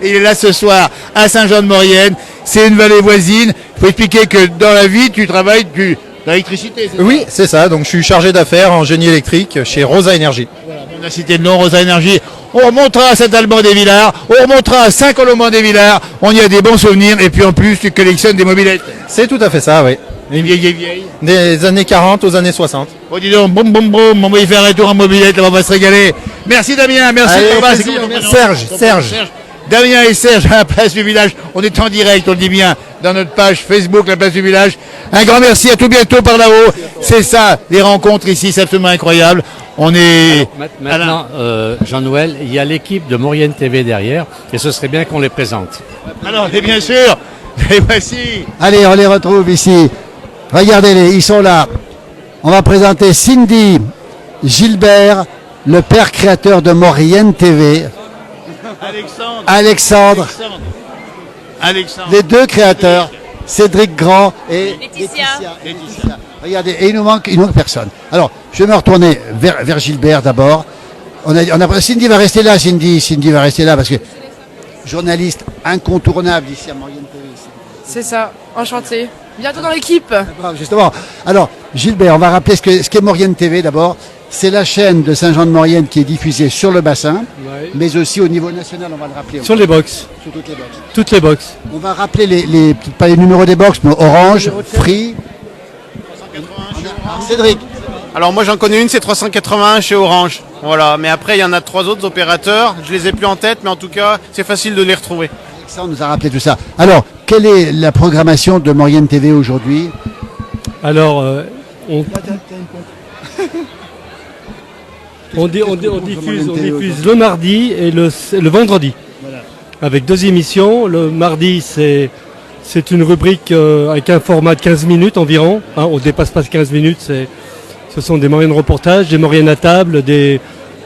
Et il est là ce soir à Saint-Jean-de-Maurienne. C'est une vallée voisine. Il faut expliquer que dans la vie, tu travailles dans l'électricité. Oui, c'est ça. Donc je suis chargé d'affaires en génie électrique chez Rosa Énergie. Voilà, on a cité le nom Rosa Énergie. On remontera à Saint-Alban-des-Villars, on remontera à Saint-Colomban-des-Villars. On y a des bons souvenirs. Et puis en plus, tu collectionnes des mobylettes. C'est tout à fait ça, oui. Des vieilles. Des années 40 aux années 60. Oh, dis donc, boum, on va y faire un tour en mobilette, là, on va se régaler. Merci Damien, merci Serge. Damien et Serge à la place du village. On est en direct, on le dit bien, dans notre page Facebook, la place du village. Un grand merci, à tout bientôt par là-haut. C'est ça, les rencontres ici, c'est absolument incroyable. On est... Maintenant, Jean-Noël, il y a l'équipe de Maurienne TV derrière, et ce serait bien qu'on les présente. Alors, et bien sûr, les voici. Allez, on les retrouve ici. Regardez-les, ils sont là. On va présenter Cindy Gilbert, le père créateur de Maurienne TV. Alexandre. Les deux créateurs, Cédric Grand et Laetitia. Regardez, et il nous manque personne. Alors, je vais me retourner vers Gilbert d'abord. Cindy va rester là, Cindy va rester là parce que journaliste incontournable ici à Maurienne TV. C'est ça, enchanté. Bientôt dans l'équipe. Justement. Alors, Gilbert, on va rappeler ce qu'est Maurienne TV d'abord. C'est la chaîne de Saint-Jean-de-Maurienne qui est diffusée sur le bassin, mais aussi au niveau national, on va le rappeler. Sur les box. Sur toutes les box. Toutes les box. On va rappeler pas les numéros des box, mais Orange, Free. Cédric. Alors moi j'en connais une, c'est 381 chez Orange. Voilà, mais après il y en a 3 autres opérateurs, je les ai plus en tête, mais en tout cas c'est facile de les retrouver. Alexandre nous a rappelé tout ça. Alors, quelle est la programmation de Maurienne TV aujourd'hui? Alors, on diffuse le mardi et le vendredi, avec 2 émissions. Le mardi, c'est une rubrique avec un format de 15 minutes environ. On ne dépasse pas 15 minutes. Ce sont des Mauriennes reportages, des Mauriennes à table.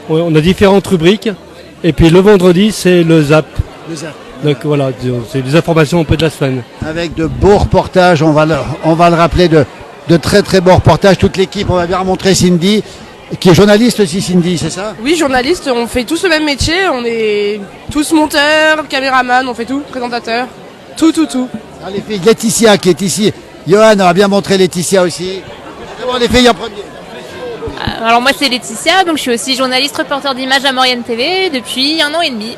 On a différentes rubriques. Et puis le vendredi, c'est le Zap. Donc voilà, c'est des informations un peu de la semaine. Avec de beaux reportages, on va le rappeler, de très très beaux reportages. Toute l'équipe, on va bien montrer Cindy, qui est journaliste aussi, Cindy, c'est ça? Oui, journaliste, on fait tous le même métier, on est tous monteurs, caméramans, on fait tout, présentateurs, tout. Alors, les filles, Laetitia qui est ici. Johan, on va bien montrer Laetitia aussi. D'abord les filles en premier. Alors moi c'est Laetitia, donc je suis aussi journaliste reporter d'images à Maurienne TV depuis 1 an et demi.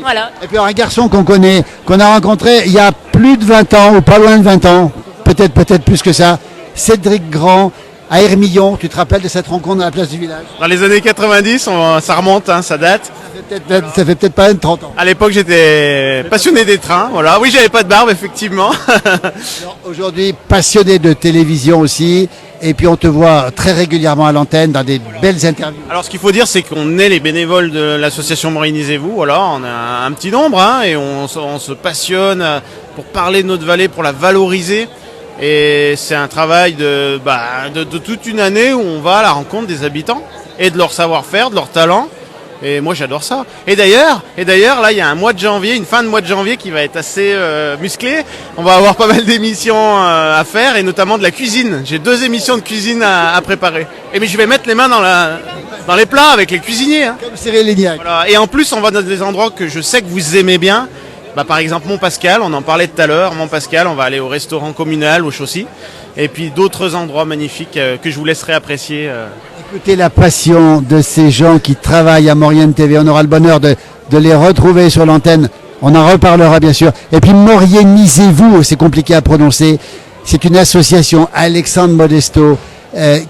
Voilà. Et puis un garçon qu'on a rencontré il y a plus de 20 ans, ou pas loin de 20 ans, peut-être plus que ça, Cédric Grand, à Hermillon. Tu te rappelles de cette rencontre à la place du village? Dans les années 90, ça remonte, ça date. Ça fait peut-être pas 30 ans. À l'époque j'étais passionné des trains, voilà. Oui, j'avais pas de barbe effectivement. Aujourd'hui, passionné de télévision aussi. Et puis on te voit très régulièrement à l'antenne dans des belles interviews. Alors ce qu'il faut dire, c'est qu'on est les bénévoles de l'association Maurinisez-vous. Voilà, on a un petit nombre et on se passionne pour parler de notre vallée, pour la valoriser. Et c'est un travail de toute une année où on va à la rencontre des habitants et de leur savoir-faire, de leur talent. Et moi j'adore ça. Et d'ailleurs, là il y a un mois de janvier, une fin de mois de janvier qui va être assez musclée. On va avoir pas mal d'émissions à faire et notamment de la cuisine. J'ai 2 émissions de cuisine à préparer. Et mais je vais mettre les mains dans les plats avec les cuisiniers. Hein. Comme Cyril Lignac. Voilà. Et en plus on va dans des endroits que je sais que vous aimez bien. Par exemple Montpascal, on en parlait tout à l'heure. Montpascal, on va aller au restaurant communal, au Chaussy. et puis d'autres endroits magnifiques que je vous laisserai apprécier. Écoutez la passion de ces gens qui travaillent à Maurienne TV. On aura le bonheur de les retrouver sur l'antenne. On en reparlera bien sûr. Et puis Maurienisez-vous, c'est compliqué à prononcer. C'est une association, Alexandre Modesto,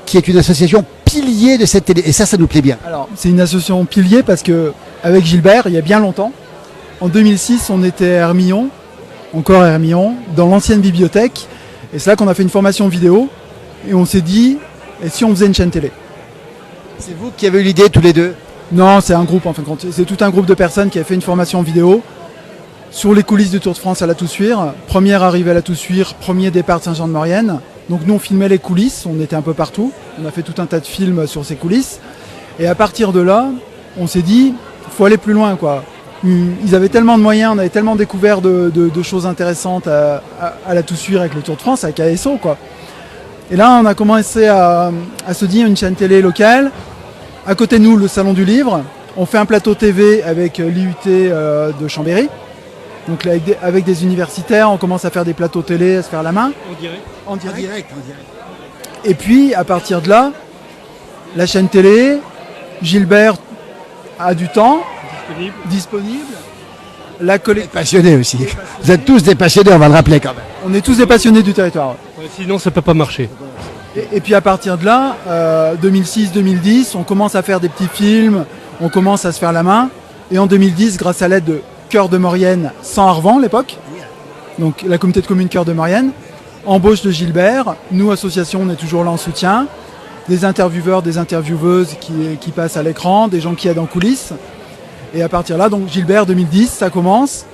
qui est une association pilier de cette télé. Et ça nous plaît bien. Alors, c'est une association pilier parce que avec Gilbert, il y a bien longtemps, en 2006, on était à Hermillon, encore à Hermillon, dans l'ancienne bibliothèque. Et c'est là qu'on a fait une formation vidéo. Et on s'est dit, et si on faisait une chaîne télé? C'est vous qui avez eu l'idée tous les deux? Non, c'est un groupe en fin de compte. C'est tout un groupe de personnes qui a fait une formation vidéo sur les coulisses du Tour de France à la Toussuire. Première arrivée à la Toussuire, premier départ de Saint-Jean-de-Maurienne. Donc nous on filmait les coulisses, on était un peu partout. On a fait tout un tas de films sur ces coulisses. Et à partir de là, on s'est dit, il faut aller plus loin, quoi. Ils avaient tellement de moyens, on avait tellement découvert de choses intéressantes à la Toussuire avec le Tour de France, avec ASO, quoi. Et là on a commencé à se dire une chaîne télé locale. À côté de nous, le Salon du Livre. On fait un plateau TV avec l'IUT de Chambéry. Donc là, avec des universitaires, on commence à faire des plateaux télé, à se faire la main. En direct. Et puis, à partir de là, la chaîne télé, Gilbert a du temps disponible. La collecte... Passionnés aussi. Vous êtes tous des passionnés, on va le rappeler quand même. On est tous des passionnés du territoire. Ouais, sinon, ça peut pas marcher. Et puis à partir de là, 2006-2010, on commence à faire des petits films, on commence à se faire la main. Et en 2010, grâce à l'aide de Cœur de Maurienne, sans Arvan à l'époque, donc la communauté de communes Cœur de Maurienne, embauche de Gilbert. Nous, association, on est toujours là en soutien. Des intervieweurs, des intervieweuses qui passent à l'écran, des gens qui aident en coulisses. Et à partir de là, donc Gilbert 2010, ça commence.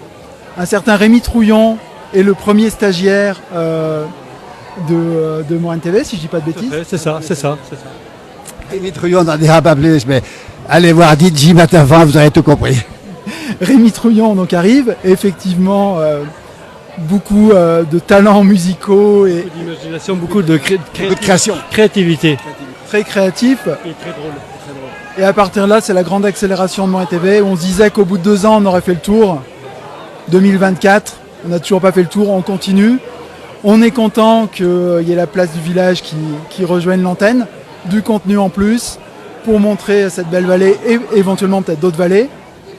Un certain Rémi Trouillon est le premier stagiaire de Maurienne TV, si je dis pas de bêtises. C'est ça. Rémi Trouillon, on n'en dira pas plus, mais allez voir DJ Matin 20, vous aurez tout compris. Rémi Trouillon donc arrive, effectivement beaucoup de talents musicaux et d'imagination, beaucoup de création, créativité. Très créatif. Et très drôle. Et à partir de là, c'est la grande accélération de Maurienne TV. On se disait qu'au bout de 2 ans, on aurait fait le tour. 2024, on n'a toujours pas fait le tour, on continue. On est content qu'il y ait la place du village qui rejoigne l'antenne, du contenu en plus, pour montrer cette belle vallée et éventuellement peut-être d'autres vallées.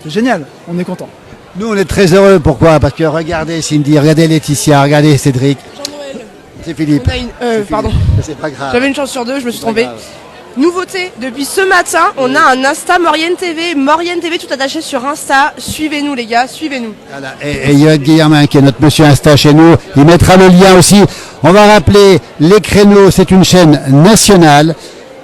C'est génial, on est content. Nous, on est très heureux. Pourquoi? Parce que regardez Cindy, regardez Laetitia, regardez Cédric. Jean-Noël. C'est Philippe. Pardon. C'est pas grave. J'avais une chance sur 2, je me suis trompée. Nouveauté, depuis ce matin, on a un Insta Maurienne TV, tout attaché sur Insta. Suivez-nous les gars, suivez-nous. Voilà. Et Yoann Guillermin, qui est notre monsieur Insta chez nous, il mettra le lien aussi. On va rappeler les créneaux, c'est une chaîne nationale.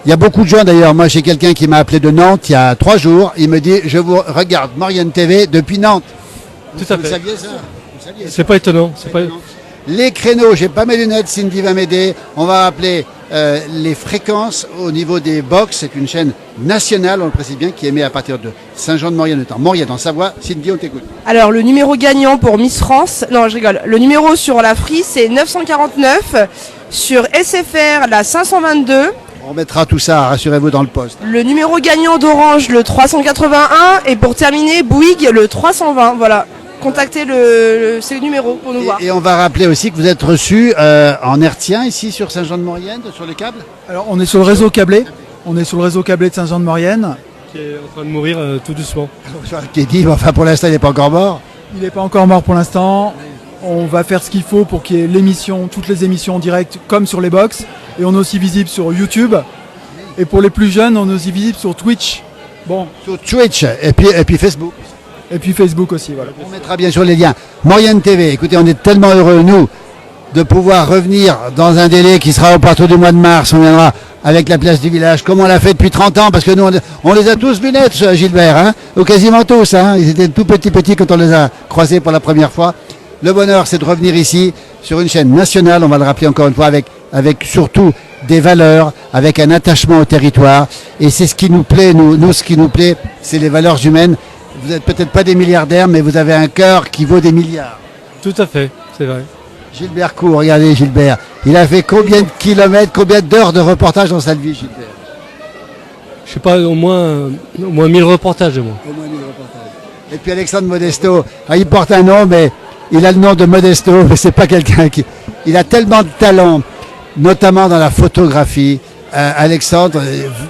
Il y a beaucoup de gens d'ailleurs, moi j'ai quelqu'un qui m'a appelé de Nantes il y a 3 jours, il me dit je vous regarde Maurienne TV depuis Nantes. Tout à fait. Vous saviez ça? C'est pas étonnant. Les créneaux, j'ai pas mes lunettes, Cindy va m'aider. On va rappeler les fréquences au niveau des box. C'est une chaîne nationale, on le précise bien, qui émet à partir de Saint-Jean-de-Maurienne, en Maurienne, en Savoie. Cindy, on t'écoute. Alors le numéro gagnant pour Miss France, non je rigole, le numéro sur la Free c'est 949, sur SFR la 522. On mettra tout ça, rassurez-vous, dans le poste. Le numéro gagnant d'Orange le 381 et pour terminer Bouygues le 320, voilà. Contactez ces numéros pour nous voir. Et on va rappeler aussi que vous êtes reçu en hertzien ici sur Saint-Jean-de-Maurienne, sur le câble. Alors on est sur le réseau câblé, de Saint-Jean-de-Maurienne. Qui est en train de mourir tout doucement. Qui est dit, enfin pour l'instant il n'est pas encore mort. Il n'est pas encore mort pour l'instant. On va faire ce qu'il faut pour qu'il y ait toutes les émissions en direct comme sur les box. Et on est aussi visible sur YouTube. Et pour les plus jeunes, on est aussi visible sur Twitch. Bon. Sur Twitch et puis Facebook. Et puis Facebook aussi, voilà. On mettra bien sûr les liens. Maurienne TV, écoutez, on est tellement heureux, nous, de pouvoir revenir dans un délai qui sera au partir du mois de mars. On viendra avec la place du village, comme on l'a fait depuis 30 ans, parce que nous, on les a tous vus naître, Gilbert, hein, ou quasiment tous. Hein, ils étaient tout petits quand on les a croisés pour la première fois. Le bonheur, c'est de revenir ici, sur une chaîne nationale, on va le rappeler encore une fois, avec surtout des valeurs, avec un attachement au territoire. Et c'est ce qui nous plaît, nous ce qui nous plaît, c'est les valeurs humaines. Vous n'êtes peut-être pas des milliardaires, mais vous avez un cœur qui vaut des milliards. Tout à fait, c'est vrai. Gilbert Cour, regardez Gilbert. Il a fait combien de kilomètres, combien d'heures de reportage dans sa vie, Gilbert? Je sais pas, au moins 1000 reportages, moi. Au moins 1000 reportages. Et puis Alexandre Modesto, il porte un nom, mais il a le nom de Modesto, mais c'est pas quelqu'un qui... Il a tellement de talent, notamment dans la photographie. Alexandre,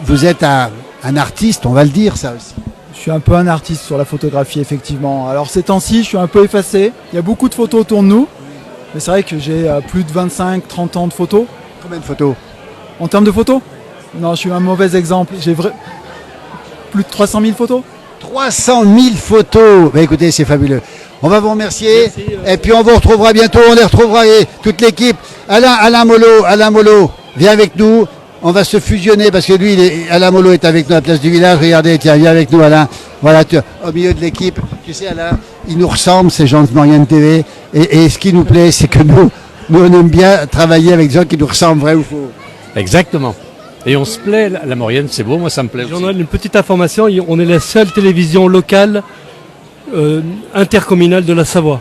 vous êtes un artiste, on va le dire ça aussi. Je suis un peu un artiste sur la photographie, effectivement. Alors ces temps-ci, je suis un peu effacé. Il y a beaucoup de photos autour de nous. Mais c'est vrai que j'ai plus de 25-30 ans de photos. Combien de photos? En termes de photos? Non, je suis un mauvais exemple. J'ai plus de 300 000 photos. 300 000 photos. Bah, écoutez, c'est fabuleux. On va vous remercier. Et puis on vous retrouvera bientôt. On les retrouvera, toute l'équipe. Alain Molo, viens avec nous. On va se fusionner parce que lui, Alain Molo est avec nous à la place du village. Regardez, tiens, viens avec nous, Alain. Voilà, au milieu de l'équipe. Tu sais, Alain, ils nous ressemblent, ces gens de Maurienne TV. Et ce qui nous plaît, c'est que nous, on aime bien travailler avec des gens qui nous ressemblent, vrai ou faux? Exactement. Et on se plaît, la Maurienne, c'est beau, moi ça me plaît aussi. On a une petite information, on est la seule télévision locale intercommunale de la Savoie.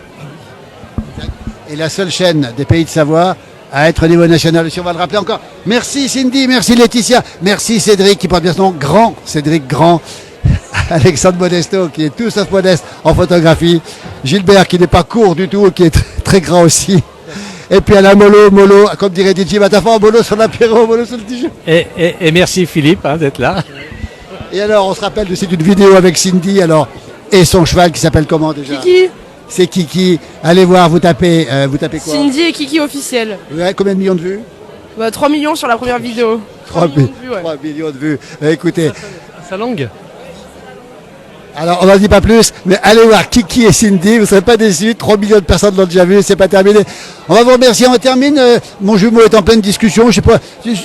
Et la seule chaîne des Pays de Savoie à être au niveau national aussi, on va le rappeler encore. Merci Cindy, merci Laetitia, merci Cédric qui porte bien son nom, Grand, Cédric Grand, Alexandre Modesto qui est tout sauf modeste en photographie, Gilbert qui n'est pas court du tout, qui est très grand aussi. Et puis Alain Molo, comme dirait DJ Matafort, Molo sur l'apéro, Molo sur le t-shirt. Et merci Philippe d'être là. Et alors, on se rappelle de cette vidéo avec Cindy, et son cheval qui s'appelle comment déjà? Kiki. C'est Kiki. Allez voir, vous tapez quoi? Cindy et Kiki officiel. Ouais, combien de millions de vues? 3 millions sur la première vidéo. 3 millions de vues. Écoutez. Sa langue. Alors, on n'en dit pas plus, mais allez voir Kiki et Cindy, vous ne serez pas déçus. 3 millions de personnes l'ont déjà vu, c'est pas terminé. On va vous remercier, on termine. Mon jumeau est en pleine discussion, je sais pas,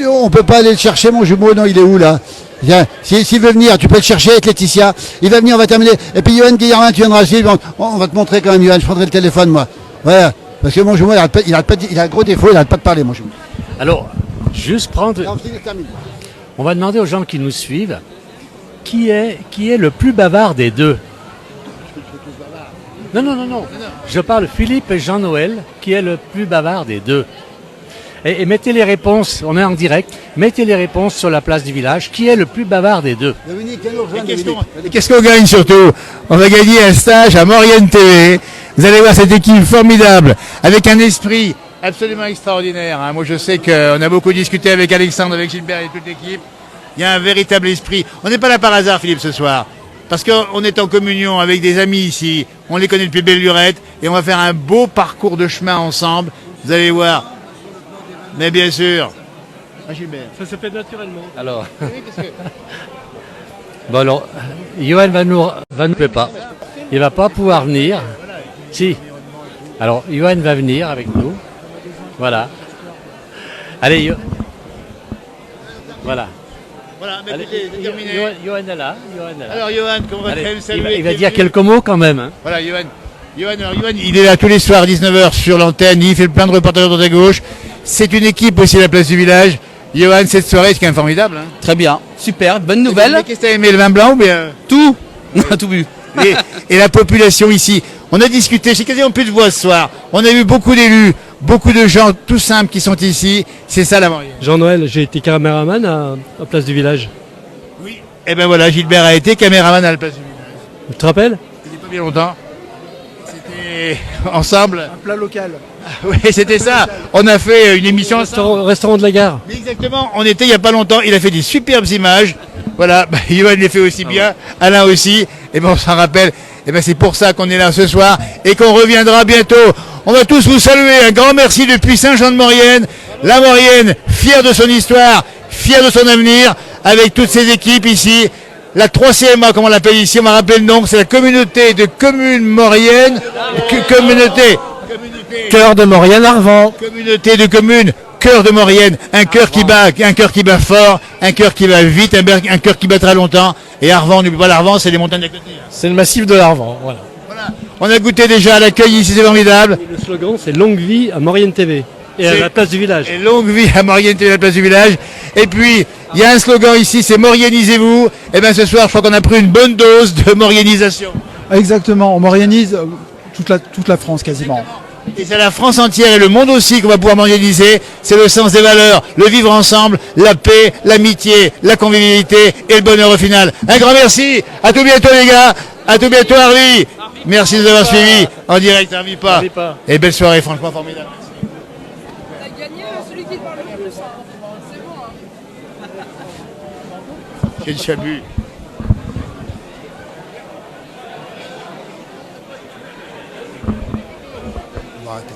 on peut pas aller le chercher, mon jumeau, non, il est où là? Viens, s'il veut venir, tu peux le chercher avec Laetitia. Il va venir, on va terminer. Et puis Johan Guillermin, tu viendras aussi. On va te montrer quand même, Johan, je prendrai le téléphone, moi. Voilà, parce que mon jumeau, il a un gros défaut, il n'arrête pas de parler, mon jumeau. Alors, juste prendre... On va demander aux gens qui nous suivent, qui est le plus bavard des deux? Non. Je parle Philippe et Jean-Noël, qui est le plus bavard des deux. Et mettez les réponses, on est en direct, mettez les réponses sur la place du village. Qui est le plus bavard des deux? Qu'est-ce qu'on gagne surtout? On va gagner un stage à Maurienne TV. Vous allez voir cette équipe formidable, avec un esprit absolument extraordinaire. Moi je sais qu'on a beaucoup discuté avec Alexandre, avec Gilbert et toute l'équipe. Il y a un véritable esprit. On n'est pas là par hasard, Philippe, ce soir. Parce qu'on est en communion avec des amis ici. On les connaît depuis belle lurette. Et on va faire un beau parcours de chemin ensemble. Vous allez voir. Mais bien sûr. Gilbert. Ça se fait naturellement. Alors. Bon alors, Johan va nous pas. Il va pas pouvoir venir. Si. Alors, Johan va venir avec nous. Voilà. Allez, voilà. Voilà, mais écoutez, c'est terminé. Johan est là. Alors Johan, qu'on va quand même saluer. Il va dire quelques mots quand même. Hein. Voilà, Johan, il est là tous les soirs à 19h sur l'antenne. Il fait plein de reportages de droite à gauche. C'est une équipe aussi à la place du village. Johan, cette soirée, c'est quand même formidable. Hein. Très bien, super, bonne nouvelle. Qu'est-ce que t'as aimé, le vin blanc ou bien Tout. On a tout bu. Et la population ici. On a discuté, j'ai quasiment plus de voix ce soir. On a vu beaucoup d'élus, beaucoup de gens tout simples qui sont ici. C'est ça la Maurienne. Jean-Noël, j'ai été caméraman à place du village. Oui. Et ben voilà, Gilbert a été caméraman à la place du village. Tu te rappelles? Il n'y a pas bien longtemps. C'était ensemble. Un plat local. Oui, c'était ça. On a fait une émission restaurant de la gare. Mais exactement, on était il n'y a pas longtemps. Il a fait des superbes images. Voilà, Johan les fait aussi bien, Alain aussi. Et ben on s'en rappelle. Et ben c'est pour ça qu'on est là ce soir et qu'on reviendra bientôt. On va tous vous saluer. Un grand merci depuis Saint-Jean-de-Maurienne. La Maurienne, fière de son histoire, fière de son avenir, avec toutes ses équipes ici. La 3CMA, comme on l'appelle ici, on m'a rappelé le nom, c'est la communauté de communes Maurienne. Communauté. Cœur de Maurienne Arvent. Communauté de communes, cœur de Maurienne, un cœur qui bat fort, un cœur qui bat vite, un cœur qui battra longtemps. Et Arvent, n'oublie pas l'Arvent, c'est les montagnes d'à côté. C'est le massif de l'Arvent, voilà. On a goûté déjà à l'accueil ici, c'est formidable. Et le slogan, c'est longue vie à Maurienne TV et à la place du village. Et longue vie à Maurienne TV à la place du village. Et puis, il y a un slogan ici, c'est Mauriennisez-vous. Et bien ce soir, je crois qu'on a pris une bonne dose de maurianisation. Exactement, on maurianise toute la France quasiment. Et c'est la France entière et le monde aussi qu'on va pouvoir maurianiser. C'est le sens des valeurs, le vivre ensemble, la paix, l'amitié, la convivialité et le bonheur au final. Un grand merci. À tout bientôt les gars. À tout bientôt Harvey. Merci de nous avoir suivis en direct. Harvey pas. Et belle soirée, franchement formidable. J'ai déjà bu. On va arrêter.